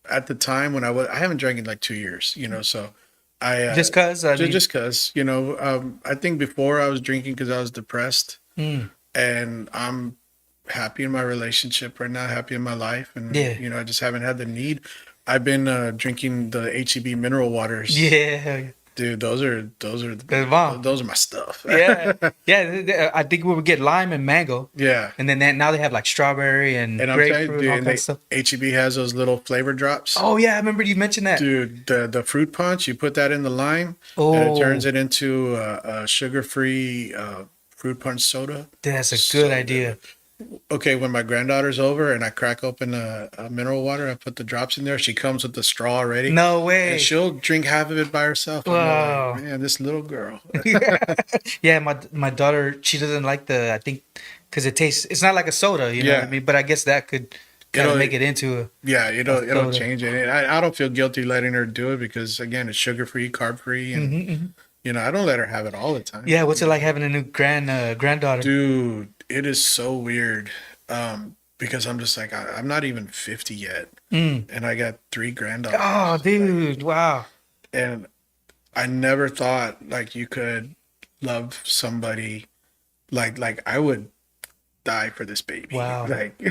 Speaker 2: At the time when I haven't drank in like 2 years, so I
Speaker 1: just because
Speaker 2: I think before I was drinking because I was depressed, and I'm happy in my relationship right now, happy in my life, and I just haven't had the need. I've been drinking the HEB mineral waters.
Speaker 1: Yeah.
Speaker 2: Dude, those are my stuff.
Speaker 1: Yeah. I think we would get lime and mango.
Speaker 2: Yeah.
Speaker 1: And then now they have like strawberry and grapefruit and all kinds of stuff.
Speaker 2: HEB has those little flavor drops.
Speaker 1: Oh yeah, I remember you mentioned that.
Speaker 2: Dude, the fruit punch, you put that in the lime, and it turns it into a sugar-free fruit punch soda.
Speaker 1: Dude, that's a good idea.
Speaker 2: Okay, when my granddaughter's over and I crack open a mineral water, I put the drops in there. She comes with the straw already.
Speaker 1: No way.
Speaker 2: And she'll drink half of it by herself.
Speaker 1: Wow.
Speaker 2: Like, man, this little girl.
Speaker 1: Yeah, my daughter, she doesn't like I think, because it's not like a soda, you know what I mean? But I guess that could kind of make it into a...
Speaker 2: Yeah, it'll change it. I don't feel guilty letting her do it because, again, it's sugar-free, carb-free, and, I don't let her have it all the time.
Speaker 1: Yeah, what's it like having a new granddaughter?
Speaker 2: Dude, it is so weird because I'm just like, I'm not even 50 yet, and I got 3 granddaughters.
Speaker 1: Oh, dude, wow.
Speaker 2: And I never thought, like, you could love somebody like I would die for this baby.
Speaker 1: Wow.
Speaker 2: Like,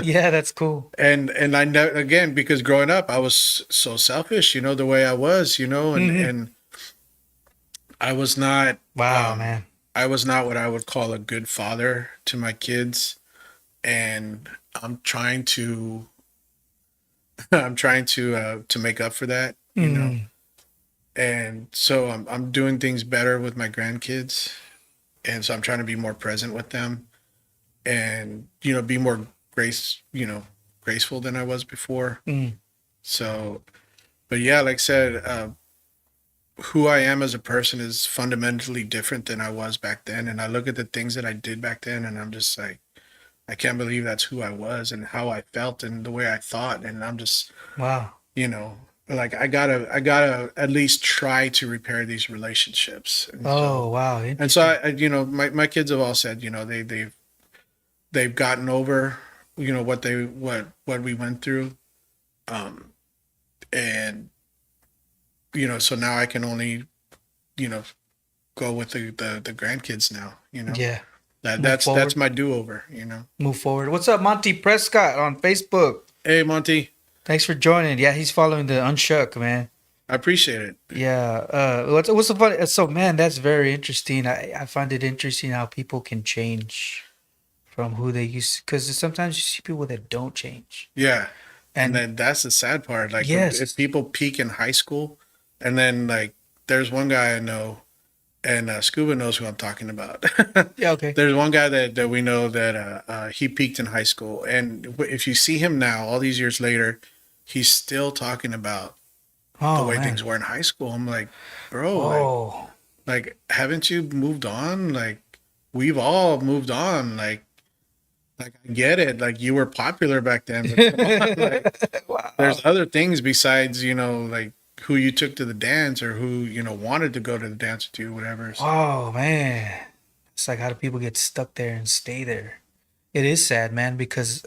Speaker 1: yeah, that's cool.
Speaker 2: And I know, again, because growing up, I was so selfish, the way I was, and I was not.
Speaker 1: Wow, man.
Speaker 2: I was not what I would call a good father to my kids, and I'm trying to make up for that, And so I'm doing things better with my grandkids, and so I'm trying to be more present with them, and be more graceful than I was before. So, but yeah, like I said, who I am as a person is fundamentally different than I was back then. And I look at the things that I did back then, and I'm just like, I can't believe that's who I was and how I felt and the way I thought. And I'm just,
Speaker 1: wow,
Speaker 2: like I gotta at least try to repair these relationships. And
Speaker 1: wow.
Speaker 2: And so I my kids have all said, they've gotten over, what we went through. And, so now I can only, go with the grandkids now,
Speaker 1: Yeah.
Speaker 2: that's my do-over,
Speaker 1: Move forward. What's up, Monty Prescott on Facebook?
Speaker 2: Hey, Monty,
Speaker 1: Thanks for joining. Yeah, he's following the Unshuck, man.
Speaker 2: I appreciate it.
Speaker 1: Yeah. What's the funny? So, man, that's very interesting. I find it interesting how people can change from who they used to, because sometimes you see people that don't change.
Speaker 2: Yeah. And
Speaker 1: And
Speaker 2: then that's the sad part. Like,
Speaker 1: yes,
Speaker 2: if people peak in high school, and then, like, there's one guy I know, and Scuba knows who I'm talking about.
Speaker 1: yeah, okay.
Speaker 2: There's one guy that we know that he peaked in high school. And if you see him now, all these years later, he's still talking about the way things were in high school. I'm like, bro, like, haven't you moved on? Like, we've all moved on. Like I get it. Like, you were popular back then. But come on, like,
Speaker 1: Wow.
Speaker 2: there's other things besides, like who you took to the dance or who, wanted to go to the dance with you, whatever. So,
Speaker 1: Oh, man. It's like, how do people get stuck there and stay there? It is sad, man, because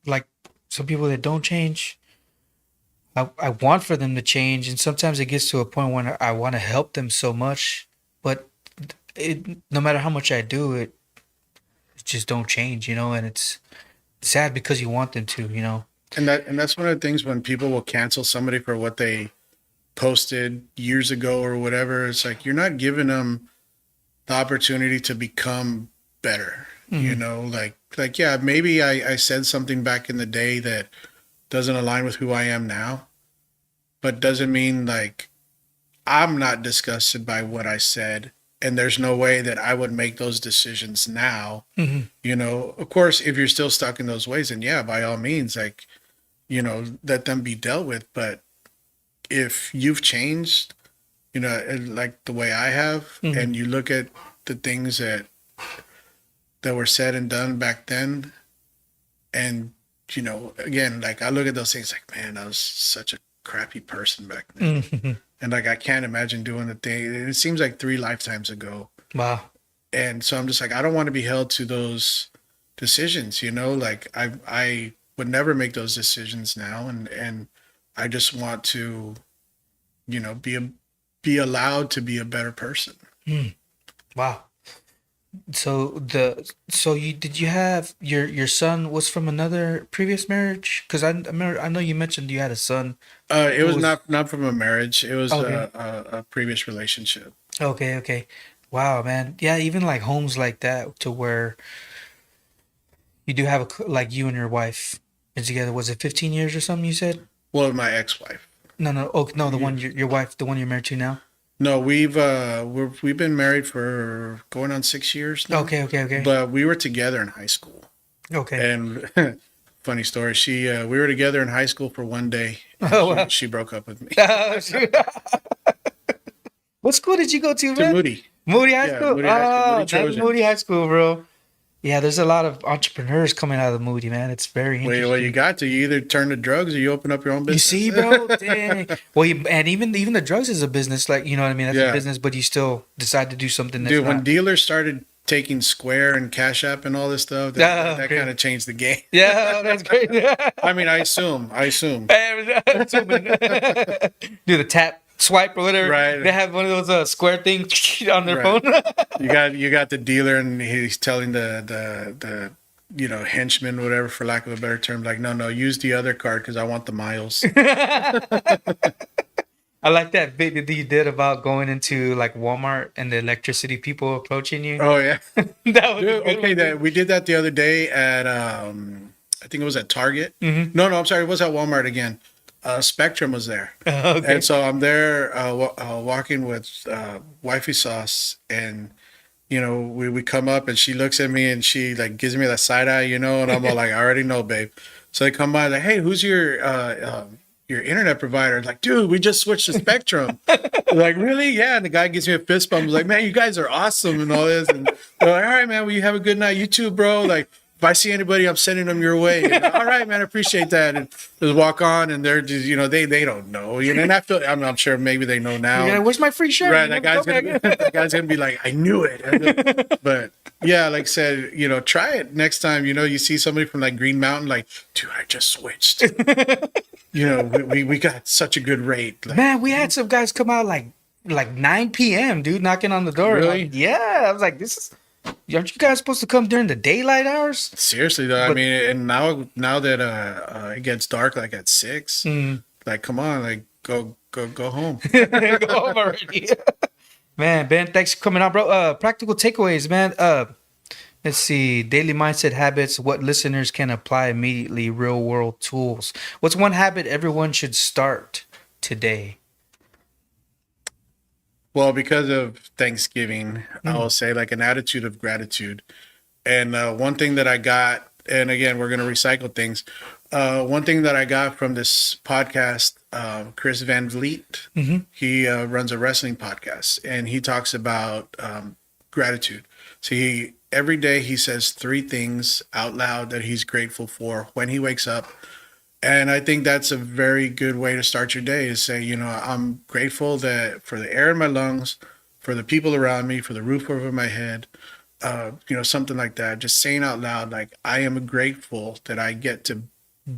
Speaker 1: like some people that don't change, I want for them to change. And sometimes it gets to a point when I want to help them so much, but no matter how much I do, it just don't change, and it's sad because you want them to.
Speaker 2: and that's one of the things when people will cancel somebody for what they posted years ago or whatever. It's like, you're not giving them the opportunity to become better. Like, yeah, maybe I said something back in the day that doesn't align with who I am now, but doesn't mean like I'm not disgusted by what I said, and there's no way that I would make those decisions now. Of course, if you're still stuck in those ways, then yeah, by all means, like, let them be dealt with. But if you've changed, like the way I have, and you look at the things that were said and done back then, and again, like, I look at those things like, man, I was such a crappy person back then. And like, I can't imagine doing the thing. It seems like 3 lifetimes ago.
Speaker 1: Wow.
Speaker 2: And so I'm just like, I don't want to be held to those decisions, like I would never make those decisions now. And I just want to, be allowed to be a better person.
Speaker 1: Wow. So did you have your son was from another previous marriage? Because I remember, I know you mentioned you had a son.
Speaker 2: It was not from a marriage. It was
Speaker 1: Okay.
Speaker 2: a previous relationship.
Speaker 1: Okay. Wow, man. Yeah, even like homes like that to where you do have like you and your wife been together. Was it 15 years or something you said?
Speaker 2: Well, my ex-wife.
Speaker 1: No. Oh, no, the one your wife, the one you're married to now?
Speaker 2: No, we've been married for going on 6 years now.
Speaker 1: Okay.
Speaker 2: But we were together in high school.
Speaker 1: Okay.
Speaker 2: And funny story, we were together in high school for one day.
Speaker 1: Oh, wow.
Speaker 2: She broke up with me.
Speaker 1: Oh, shoot. What school did you go to,
Speaker 2: To
Speaker 1: man?
Speaker 2: Moody.
Speaker 1: Moody High
Speaker 2: Yeah,
Speaker 1: School.
Speaker 2: Moody High School, Moody
Speaker 1: That's
Speaker 2: Trojans.
Speaker 1: Moody High School, bro. Yeah, there's a lot of entrepreneurs coming out of Moody, man. It's very interesting.
Speaker 2: Well, you got to. You either turn to drugs or you open up your own
Speaker 1: You
Speaker 2: business.
Speaker 1: see, bro? Dang. Well, and even the drugs is a business, like, you know what I mean? That's
Speaker 2: Yeah.
Speaker 1: a business, but you still decide to do something that's
Speaker 2: Dude, when
Speaker 1: not.
Speaker 2: dealers started taking Square and Cash App and all this stuff, that
Speaker 1: okay.
Speaker 2: kind of changed the game.
Speaker 1: Yeah, that's great.
Speaker 2: I mean, I assume.
Speaker 1: Do the tap, swipe, or whatever.
Speaker 2: Right.
Speaker 1: They have one of those square things on their
Speaker 2: Right.
Speaker 1: phone.
Speaker 2: You got the dealer, and he's telling the henchman, whatever, for lack of a better term, like, no, use the other card because I want the miles.
Speaker 1: I like that video that you did about going into like Walmart and the electricity people approaching you.
Speaker 2: Oh yeah.
Speaker 1: That was
Speaker 2: Dude,
Speaker 1: a good
Speaker 2: okay,
Speaker 1: one.
Speaker 2: we did that the other day at I think it was at Target.
Speaker 1: Mhm.
Speaker 2: No, I'm sorry, it was at Walmart again. Spectrum was there,
Speaker 1: Okay.
Speaker 2: and so I'm there walking with wifey sauce, and we come up, and she looks at me, and she like gives me that side eye, and I'm all like, I already know, babe. So they come by like, hey, who's your internet provider? Like, dude, we just switched to Spectrum. Like, really? Yeah. And the guy gives me a fist bump. He's like, man, you guys are awesome and all this. And they're like, all right, man, well, you have a good night. You too, bro. Like, if I see anybody, I'm sending them your way. And, all right, man, I appreciate that. And just walk on, and they're just, they don't know. And I feel, I'm sure maybe they know now.
Speaker 1: Yeah, where's my free shirt?
Speaker 2: Right, that guy's gonna be like, I knew it. But yeah, like I said, try it next time. You see somebody from like Green Mountain, like, dude, I just switched. You know, we got such a good rate. Like,
Speaker 1: Man, we had some guys come out like 9 p.m., dude, knocking on the door.
Speaker 2: Really?
Speaker 1: Yeah, I was like, aren't you guys supposed to come during the daylight hours?
Speaker 2: seriously though, I
Speaker 1: But
Speaker 2: mean, and now that it gets dark like at 6, like come on, like go home.
Speaker 1: go home already. Man, Ben, thanks for coming on, bro. Practical takeaways, man. Let's see. Daily mindset habits, what listeners can apply immediately, real world tools. What's one habit everyone should start today?
Speaker 2: Well, because of Thanksgiving, I will say like an attitude of gratitude. And one thing that I got, and again, we're going to recycle things. One thing that I got from this podcast, Chris Van Vliet, he runs a wrestling podcast, and he talks about gratitude. So every day he says 3 things out loud that he's grateful for when he wakes up. And I think that's a very good way to start your day, is say, you know, I'm grateful that for the air in my lungs, for the people around me, for the roof over my head, you know, something like that. Just saying out loud, like, I am grateful that I get to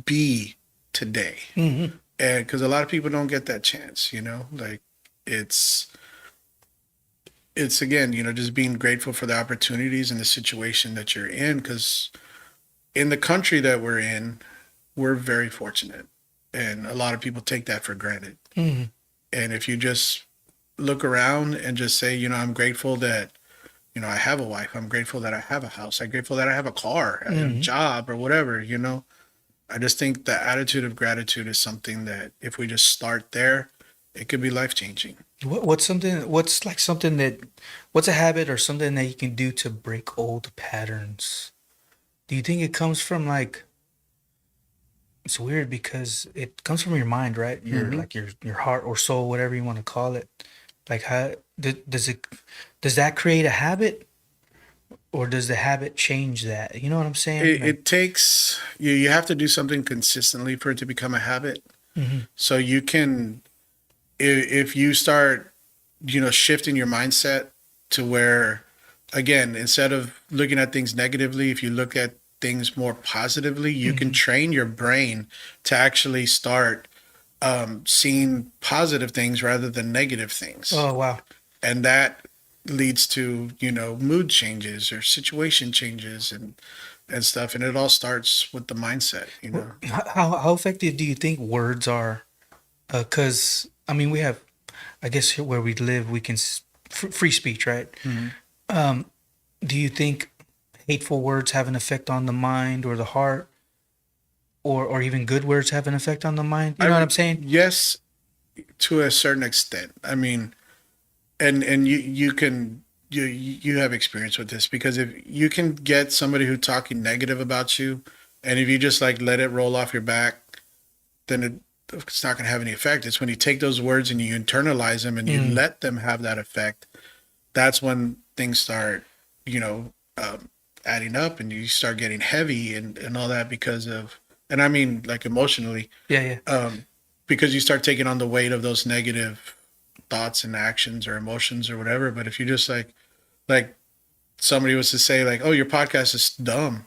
Speaker 2: be today. And because a lot of people don't get that chance, you know, like it's again, you know, just being grateful for the opportunities and the situation that you're in, because in the country that we're in, we're very fortunate, and a lot of people take that for granted. And if you just look around and just say, you know, I'm grateful that, you know, I have a wife, I'm grateful that I have a house, I'm grateful that I have a car, a job, or whatever, you know, I just think the attitude of gratitude is something that if we just start there, it could be life changing.
Speaker 1: What's a habit or something that you can do to break old patterns? Do you think it comes from like, it's weird because it comes from your mind, right? Your like your heart or soul, whatever you want to call it. Like how does that create a habit, or does the habit change that? You know what I'm saying?
Speaker 2: It takes you have to do something consistently for it to become a habit. So you can, if you start, you know, shifting your mindset to where, again, instead of looking at things negatively, if you look at things more positively, you can train your brain to actually start seeing positive things rather than negative things.
Speaker 1: Oh wow.
Speaker 2: And that leads to, you know, mood changes or situation changes and stuff. And it all starts with the mindset, you know.
Speaker 1: How effective do you think words are? Because I mean, we have, I guess here where we live, we can free speech, right? Do you think hateful words have an effect on the mind or the heart, or even good words have an effect on the mind? You know what I'm saying?
Speaker 2: Yes, to a certain extent. I mean, and you have experience with this, because if you can get somebody who's talking negative about you, and if you just like let it roll off your back, then it's not going to have any effect. It's when you take those words and you internalize them and you let them have that effect, that's when things start, you know, adding up, and you start getting heavy and all that, because of, and I mean like emotionally, because you start taking on the weight of those negative thoughts and actions or emotions or whatever. But if you just like somebody was to say like, oh, your podcast is dumb,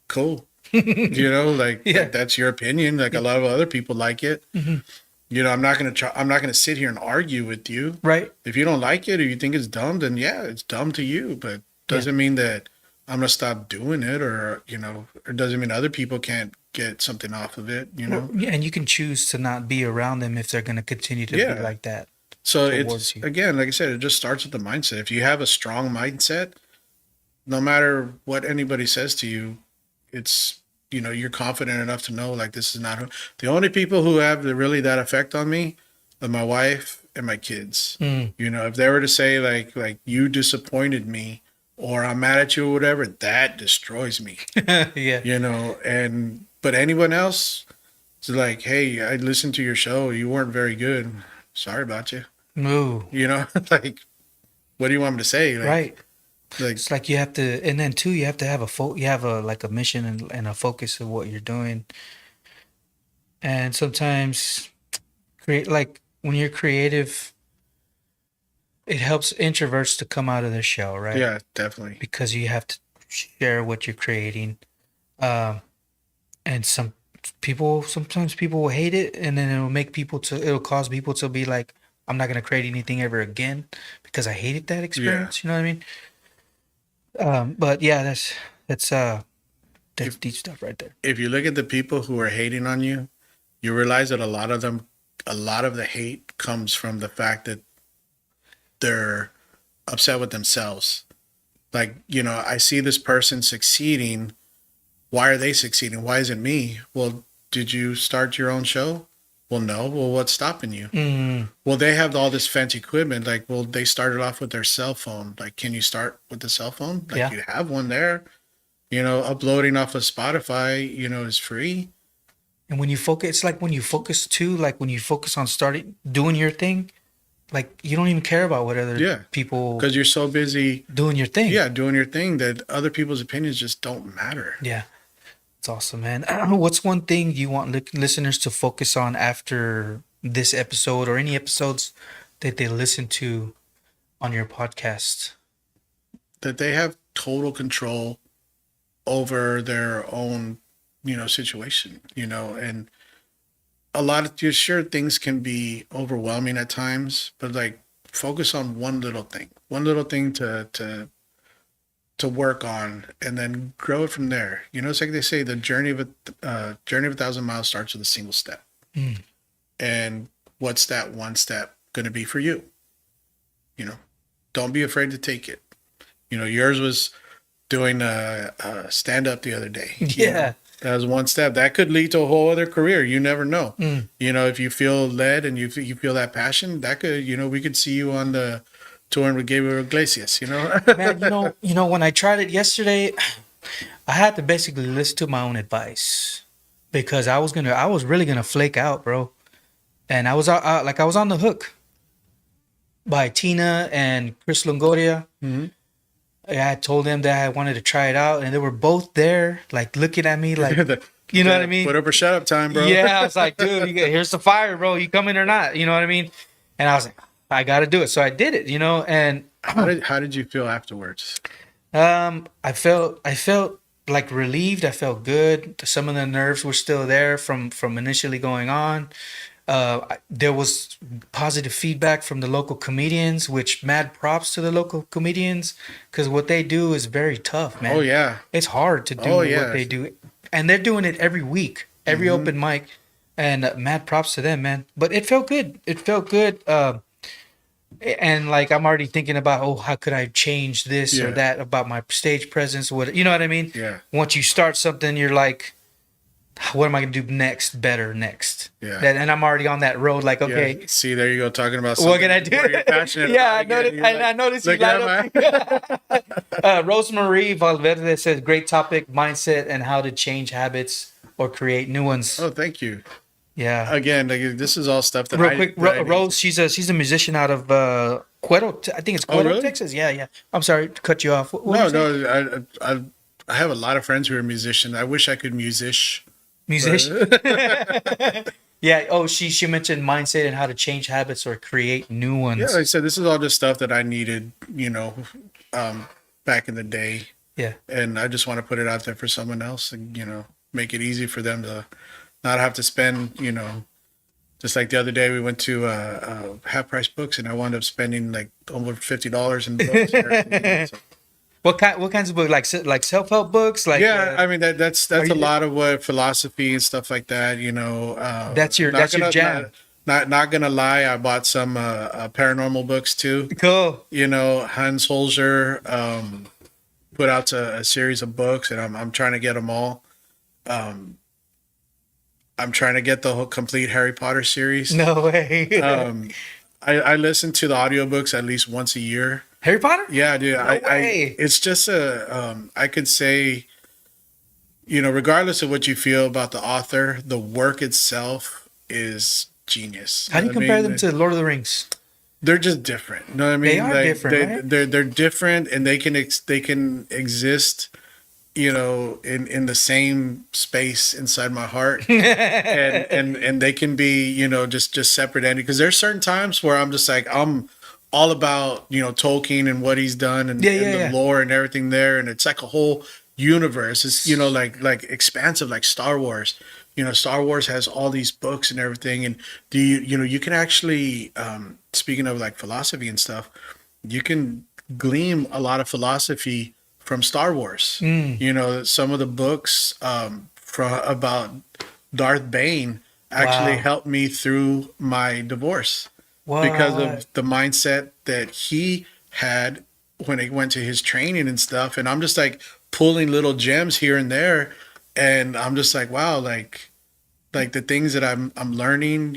Speaker 2: cool. You know, like, that's your opinion. Like a lot of other people like it. You know, I'm not going to sit here and argue with you.
Speaker 1: Right.
Speaker 2: If you don't like it or you think it's dumb, then yeah, it's dumb to you, but doesn't mean that I'm going to stop doing it, or, you know, or doesn't mean other people can't get something off of it, you know?
Speaker 1: Yeah, and you can choose to not be around them if they're going to continue to be like that.
Speaker 2: So it's, again, like I said, it just starts with the mindset. If you have a strong mindset, no matter what anybody says to you, it's, you know, you're confident enough to know, like, this is not the only people who have really that effect on me are my wife and my kids. You know, if they were to say like you disappointed me, or I'm mad at you or whatever, that destroys me. You know, but anyone else, it's like, hey, I listened to your show, you weren't very good, sorry about you.
Speaker 1: No.
Speaker 2: You know, like, what do you want me to say? Like,
Speaker 1: Right.
Speaker 2: Like,
Speaker 1: it's like you have to, and then too, you have to have like a mission and a focus of what you're doing. And sometimes when you're creative, it helps introverts to come out of their shell, right?
Speaker 2: Yeah, definitely.
Speaker 1: Because you have to share what you're creating. And sometimes people will hate it, and then it'll cause people to be like, I'm not gonna create anything ever again because I hated that experience. You know what I mean? But yeah, that's deep stuff right there.
Speaker 2: If you look at the people who are hating on you, you realize that a lot of the hate comes from the fact that they're upset with themselves. Like, I see this person succeeding. Why are they succeeding? Why isn't me? Well, did you start your own show? Well, no. Well, what's stopping you? Well, they have all this fancy equipment. Like, well, they started off with their cell phone. Like, can you start with the cell phone? Like, you have one there. Uploading off of Spotify, is free.
Speaker 1: And when you focus, it's like when you focus too, like when you focus on doing your thing, like you don't even care about what other people,
Speaker 2: because you're so busy
Speaker 1: doing your thing.
Speaker 2: Yeah, doing your thing, that other people's opinions just don't matter.
Speaker 1: Yeah, it's awesome, man. What's one thing you want listeners to focus on after this episode or any episodes that they listen to on your podcast?
Speaker 2: That they have total control over their own, situation, and a lot of, you're sure things can be overwhelming at times, but like focus on one little thing to work on, and then grow it from there. It's like they say, the journey of 1,000 miles starts with a single step. And what's that one step going to be for you? Don't be afraid to take it. Yours was doing a stand-up the other day.
Speaker 1: Yeah.
Speaker 2: That was one step. That could lead to a whole other career. You never know. If you feel led and you feel that passion, that could, we could see you on the touring with Gabriel Iglesias,
Speaker 1: Man, when I tried it yesterday, I had to basically listen to my own advice because I was really gonna flake out, bro. And I was on the hook by Tina and Chris Longoria. I told them that I wanted to try it out, and they were both there, like looking at me, like, you know what I mean?
Speaker 2: Put up or shut up time, bro.
Speaker 1: Yeah, I was like, dude, here's the fire, bro. You coming or not? You know what I mean? And I was like, I got to do it. So I did it, And
Speaker 2: how did you feel afterwards?
Speaker 1: I felt like relieved. I felt good. Some of the nerves were still there from initially going on. There was positive feedback from the local comedians, which mad props to the local comedians, because what they do is very tough, man.
Speaker 2: Oh yeah,
Speaker 1: it's hard to do what they do, and they're doing it every week, every open mic, and mad props to them, man. But it felt good. And like I'm already thinking about, how could I change this or that about my stage presence? You know what I mean?
Speaker 2: Yeah.
Speaker 1: Once you start something, you're like, what am I going to do next?
Speaker 2: Yeah.
Speaker 1: And I'm already on that road. Like, okay.
Speaker 2: Yeah. See, there you go, talking about something.
Speaker 1: What can I do?
Speaker 2: You're passionate
Speaker 1: I noticed you light up. Rosemarie Valverde says, great topic, mindset, and how to change habits or create new ones.
Speaker 2: Oh, thank you.
Speaker 1: Yeah.
Speaker 2: Again, this is all stuff that
Speaker 1: real quick. Rose, she's a musician out of Cuero. I think it's Cuero, really? Texas. Yeah. I'm sorry to cut you off.
Speaker 2: No. I have a lot of friends who are musicians. I wish I could musician.
Speaker 1: Yeah. Oh, she mentioned mindset and how to change habits or create new ones.
Speaker 2: Yeah, like I said, this is all just stuff that I needed, back in the day.
Speaker 1: Yeah.
Speaker 2: And I just want to put it out there for someone else, and make it easy for them to not have to spend, just like the other day we went to Half Price Books, and I wound up spending like over $50 in books. And everything, so.
Speaker 1: What kinds of books? Like self-help books? Like
Speaker 2: I mean that's a lot of what philosophy and stuff like that.
Speaker 1: That's your jam.
Speaker 2: Not gonna lie, I bought some paranormal books too.
Speaker 1: Cool.
Speaker 2: Hans Holzer put out a series of books, and I'm trying to get them all. I'm trying to get the whole complete Harry Potter series.
Speaker 1: No way.
Speaker 2: I listen to the audiobooks at least once a year.
Speaker 1: Harry Potter?
Speaker 2: Yeah, dude.
Speaker 1: No way.
Speaker 2: It's just I could say, regardless of what you feel about the author, the work itself is genius.
Speaker 1: How do you compare them to Lord of the Rings?
Speaker 2: They're just different. You know what I mean?
Speaker 1: They are different, right?
Speaker 2: They're different, and they can exist, in the same space inside my heart, and they can be, just separate entities. Because there's certain times where I'm just like, I'm all about Tolkien and what he's done and the lore and everything there, and it's like a whole universe. It's, like expansive, like Star Wars. Star Wars has all these books and everything. And you can actually, speaking of like philosophy and stuff, you can glean a lot of philosophy from Star Wars. Some of the books about Darth Bane actually helped me through my divorce because of the mindset that he had when it went to his training and stuff. And I'm just like pulling little gems here and there, and I'm just like, wow, like the things that I'm learning,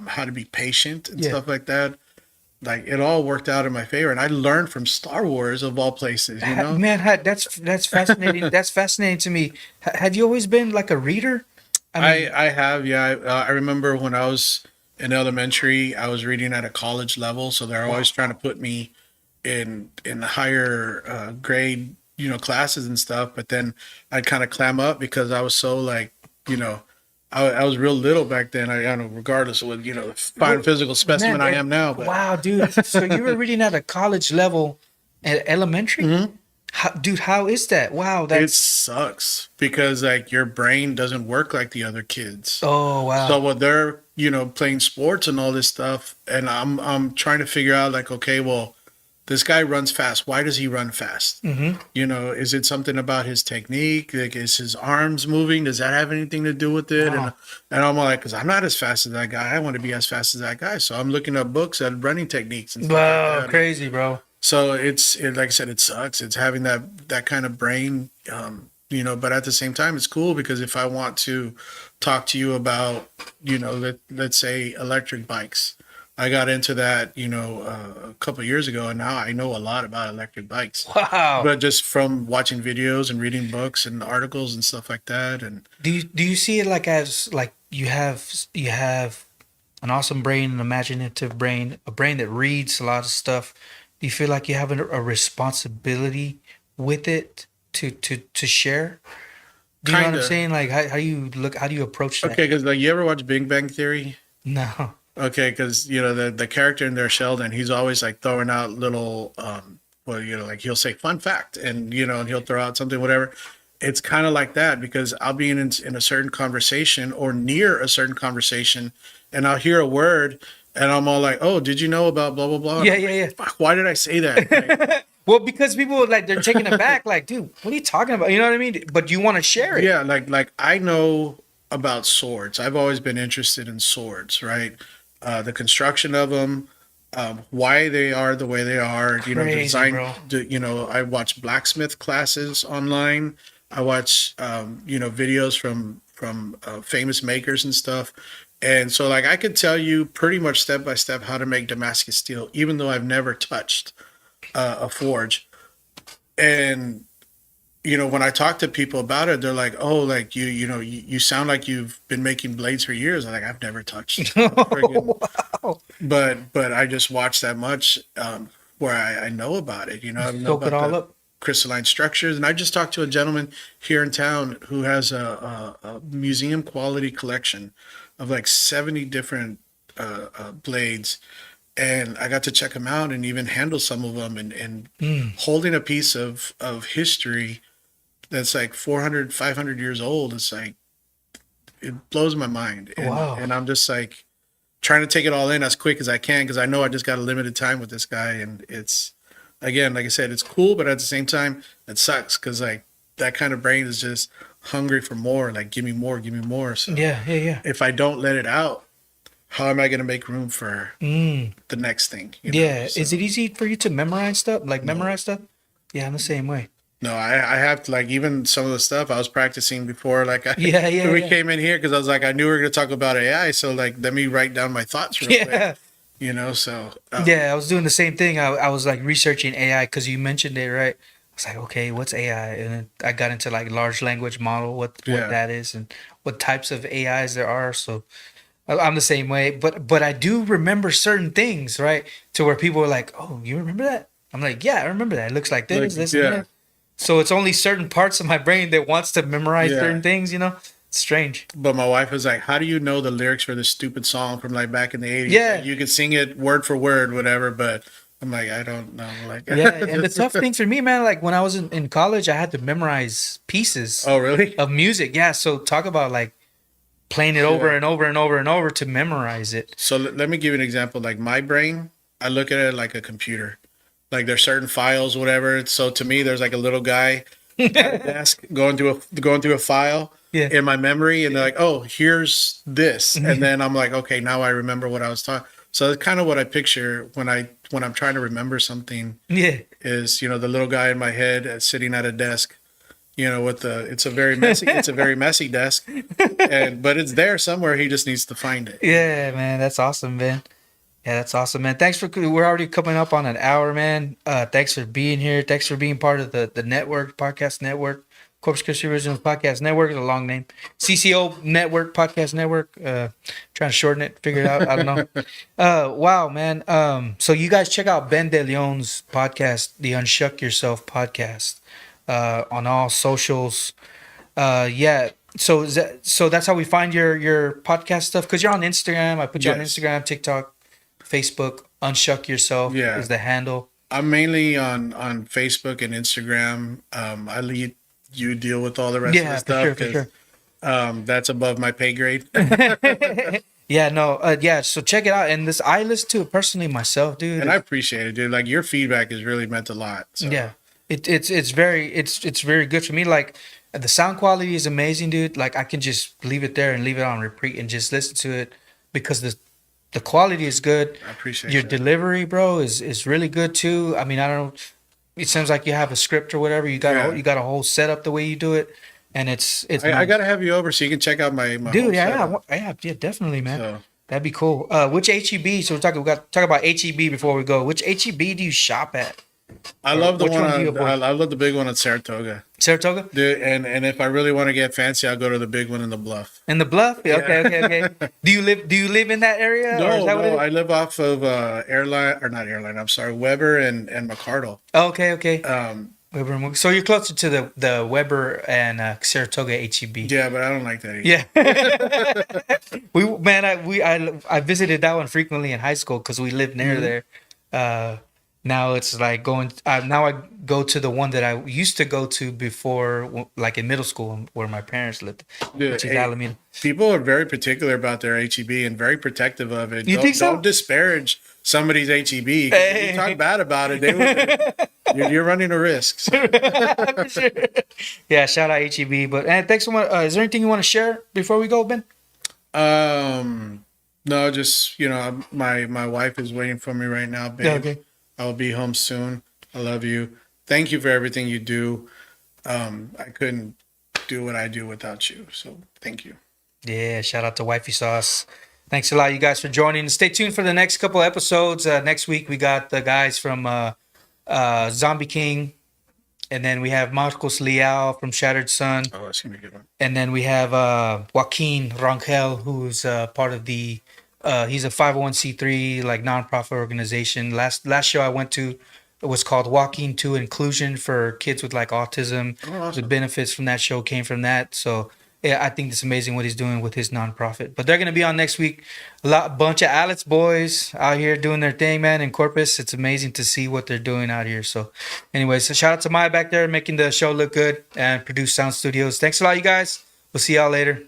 Speaker 2: how to be patient and stuff like that. Like it all worked out in my favor, and I learned from Star Wars of all places.
Speaker 1: Man, that's fascinating. That's fascinating to me. Have you always been like a reader?
Speaker 2: I have, yeah. I remember when I was in elementary, I was reading at a college level, so they're always trying to put me in higher grade, classes and stuff. But then I'd kind of clam up because I was so like, I was real little back then. I don't know, regardless of what, the fine physical specimen I am now. But.
Speaker 1: Wow, dude. So you were reading at a college level at elementary? How is that? Wow.
Speaker 2: It sucks because like your brain doesn't work like the other kids.
Speaker 1: Oh, wow.
Speaker 2: So when they're, playing sports and all this stuff, and I'm trying to figure out like, okay, well, this guy runs fast. Why does he run fast? Is it something about his technique? Like, is his arms moving? Does that have anything to do with it?
Speaker 1: Wow.
Speaker 2: And I'm like, because I'm not as fast as that guy. I want to be as fast as that guy. So I'm looking up books on running techniques and stuff like that.
Speaker 1: Crazy, bro.
Speaker 2: So like I said, it sucks. It's having that kind of brain, but at the same time, it's cool because if I want to talk to you about, let's say electric bikes, I got into that, a couple of years ago, and now I know a lot about electric bikes.
Speaker 1: Wow!
Speaker 2: But just from watching videos and reading books and articles and stuff like that. And
Speaker 1: do you see it like as like you have an awesome brain, an imaginative brain, a brain that reads a lot of stuff? Do you feel like you have a responsibility with it to share? Do you know what I'm saying? Like how do you approach that?
Speaker 2: Okay, because like you ever watch Big Bang Theory?
Speaker 1: No.
Speaker 2: Okay, because the character in there, Sheldon, he's always like throwing out little, like he'll say fun fact, and and he'll throw out something, whatever. It's kind of like that because I'll be in a certain conversation or near a certain conversation, and I'll hear a word, and I'm all like, "Oh, did you know about blah blah blah?"
Speaker 1: Yeah.
Speaker 2: Fuck, why did I say that? Like,
Speaker 1: well, because people like they're taking it back, like, dude, what are you talking about? You know what I mean? But you want to share it.
Speaker 2: Yeah, like I know about swords. I've always been interested in swords, right? The construction of them, why they are the way they are,
Speaker 1: Crazy,
Speaker 2: design.
Speaker 1: Bro.
Speaker 2: I watch blacksmith classes online. I watch, videos from famous makers and stuff. And so, like, I could tell you pretty much step by step how to make Damascus steel, even though I've never touched a forge. And when I talk to people about it, they're like, "Oh, like you sound like you've been making blades for years." I'm like, "I've never touched."
Speaker 1: Wow.
Speaker 2: But I just watch that much where I know about it. I know
Speaker 1: Soak it
Speaker 2: about
Speaker 1: all
Speaker 2: the
Speaker 1: up.
Speaker 2: crystalline structures, and I just talked to a gentleman here in town who has a museum quality collection of like 70 different blades. And I got to check them out and even handle some of them and holding a piece of history that's like 400, 500 years old. It's like, it blows my mind. And,
Speaker 1: Wow.
Speaker 2: And I'm just like trying to take it all in as quick as I can because I know I just got a limited time with this guy. And it's, again, like I said, it's cool, but at the same time, it sucks because like that kind of brain is just hungry for more. Like, give me more, give me more. So
Speaker 1: Yeah.
Speaker 2: if I don't let it out, how am I going to make room for the next thing?
Speaker 1: Yeah. So. Is it easy for you to memorize stuff? Like memorize stuff? Yeah, I'm the same way.
Speaker 2: No, I have to, like, even some of the stuff I was practicing before, like, we came in here because I was like, I knew we were going to talk about AI. So, like, let me write down my thoughts real quick. So.
Speaker 1: Yeah, I was doing the same thing. I was like researching AI because you mentioned it, right? I was like, okay, what's AI? And then I got into like large language model, what that is and what types of AIs there are. So I'm the same way. But I do remember certain things, right? To where people are like, oh, you remember that? I'm like, yeah, I remember that. It looks like this, and that. So it's only certain parts of my brain that wants to memorize certain things, It's strange.
Speaker 2: But my wife was like, how do you know the lyrics for this stupid song from like back in the 80s?
Speaker 1: Yeah.
Speaker 2: Like, you could sing it word for word, whatever, but I'm like, I don't know. Like,
Speaker 1: Yeah, and the tough thing for me, man, like when I was in college, I had to memorize pieces
Speaker 2: oh, really?
Speaker 1: of music. Yeah, so talk about like playing it over
Speaker 2: Yeah.
Speaker 1: and over and over and over to memorize it.
Speaker 2: So let me give you an example. Like my brain, I look at it like a computer. Like there's certain files, whatever. So to me, there's like a little guy at a desk going through a file
Speaker 1: Yeah.
Speaker 2: in my memory, and they're like, "Oh, here's this," and then I'm like, "Okay, now I remember what I was talking." So that's kind of what I picture when I'm trying to remember something.
Speaker 1: Yeah.
Speaker 2: Is the little guy in my head sitting at a desk, with it's a very messy desk, but it's there somewhere. He just needs to find it.
Speaker 1: Yeah, man, that's awesome, man. Yeah, that's awesome, man. Thanks for we're already coming up on an hour, man. Thanks for being here. Thanks for being part of the network, podcast network, Corpus Christi Originals Podcast Network is a long name. CCO Network Podcast Network. Trying to shorten it, figure it out. I don't know. Wow, man. So you guys check out Ben DeLeon's podcast, the Unshuck Yourself podcast, on all socials. Yeah. So so that's how we find your podcast stuff, because you're on Instagram. I put you on
Speaker 2: Yes.
Speaker 1: Instagram, TikTok, Facebook. Unshuck Yourself
Speaker 2: Yeah.
Speaker 1: is the handle.
Speaker 2: I'm mainly on Facebook and Instagram. I lead you deal with all the rest of the
Speaker 1: Yeah,
Speaker 2: stuff
Speaker 1: for sure.
Speaker 2: that's above my pay grade.
Speaker 1: Yeah, no, yeah. So check it out, and this I listen to it personally myself, dude.
Speaker 2: And I appreciate it, dude. Like your feedback has really meant a lot. So.
Speaker 1: Yeah, it's very good for me. Like the sound quality is amazing, dude. Like I can just leave it there and leave it on repeat and just listen to it because the quality is good.
Speaker 2: I appreciate
Speaker 1: Your
Speaker 2: that.
Speaker 1: delivery, bro, is really good too. I mean, I don't. It seems like you have a script or whatever. You got
Speaker 2: Yeah.
Speaker 1: you got a whole setup the way you do it, and it's
Speaker 2: I
Speaker 1: nice.
Speaker 2: gotta have you over so you can check out my
Speaker 1: Dude,
Speaker 2: whole
Speaker 1: yeah,
Speaker 2: setup.
Speaker 1: yeah, definitely, man.
Speaker 2: So,
Speaker 1: That'd be cool. Which HEB? So we got talk about HEB before we go. Which HEB do you shop at?
Speaker 2: I love the
Speaker 1: Which one do you
Speaker 2: one.
Speaker 1: avoid?
Speaker 2: I love the big one at Saratoga.
Speaker 1: Saratoga
Speaker 2: Dude, and if I really want to get fancy, I'll go to the big one in the Bluff.
Speaker 1: and the Bluff. Yeah.
Speaker 2: Yeah.
Speaker 1: Okay. Do you live in that area? or
Speaker 2: No,
Speaker 1: is that what it
Speaker 2: no,
Speaker 1: is?
Speaker 2: I live off of not airline. I'm sorry, Weber and McCardle.
Speaker 1: Okay.
Speaker 2: Um,
Speaker 1: So you're closer to the Weber and Saratoga HEB.
Speaker 2: yeah, but I don't like that either.
Speaker 1: Yeah. I visited that one frequently in high school because we lived near there. Now it's like going. Now I go to the one that I used to go to before, like in middle school, where my parents lived,
Speaker 2: Dude,
Speaker 1: which is
Speaker 2: hey,
Speaker 1: Alameda.
Speaker 2: people are very particular about their HEB and very protective of it.
Speaker 1: You think so?
Speaker 2: Don't disparage somebody's HEB. 'Cause if you talk bad about it, you're running a risk. So,
Speaker 1: For sure. Yeah, shout out HEB. But thanks so much. Is there anything you want to share before we go, Ben?
Speaker 2: no, just my wife is waiting for me right now, babe.
Speaker 1: Okay.
Speaker 2: I'll be home soon. I love you. Thank you for everything you do. I couldn't do what I do without you. So thank you.
Speaker 1: Yeah, shout out to Wifey Sauce. Thanks a lot, you guys, for joining. Stay tuned for the next couple episodes. Next week, we got the guys from Zombie King. And then we have Marcos Leal from Shattered Sun.
Speaker 2: Oh, that's gonna be a good one.
Speaker 1: And then we have Joaquin Rangel, who's part of the... he's a 501c3 like nonprofit organization. Last show I went to was called Walking to Inclusion for kids with like autism.
Speaker 2: Oh, awesome.
Speaker 1: The benefits from that show came from that. So yeah, I think it's amazing what he's doing with his nonprofit. But they're gonna be on next week. Bunch of Alex boys out here doing their thing, man, in Corpus. It's amazing to see what they're doing out here. So anyways, so shout out to Maya back there making the show look good and Produce Sound Studios. Thanks a lot, you guys. We'll see y'all later.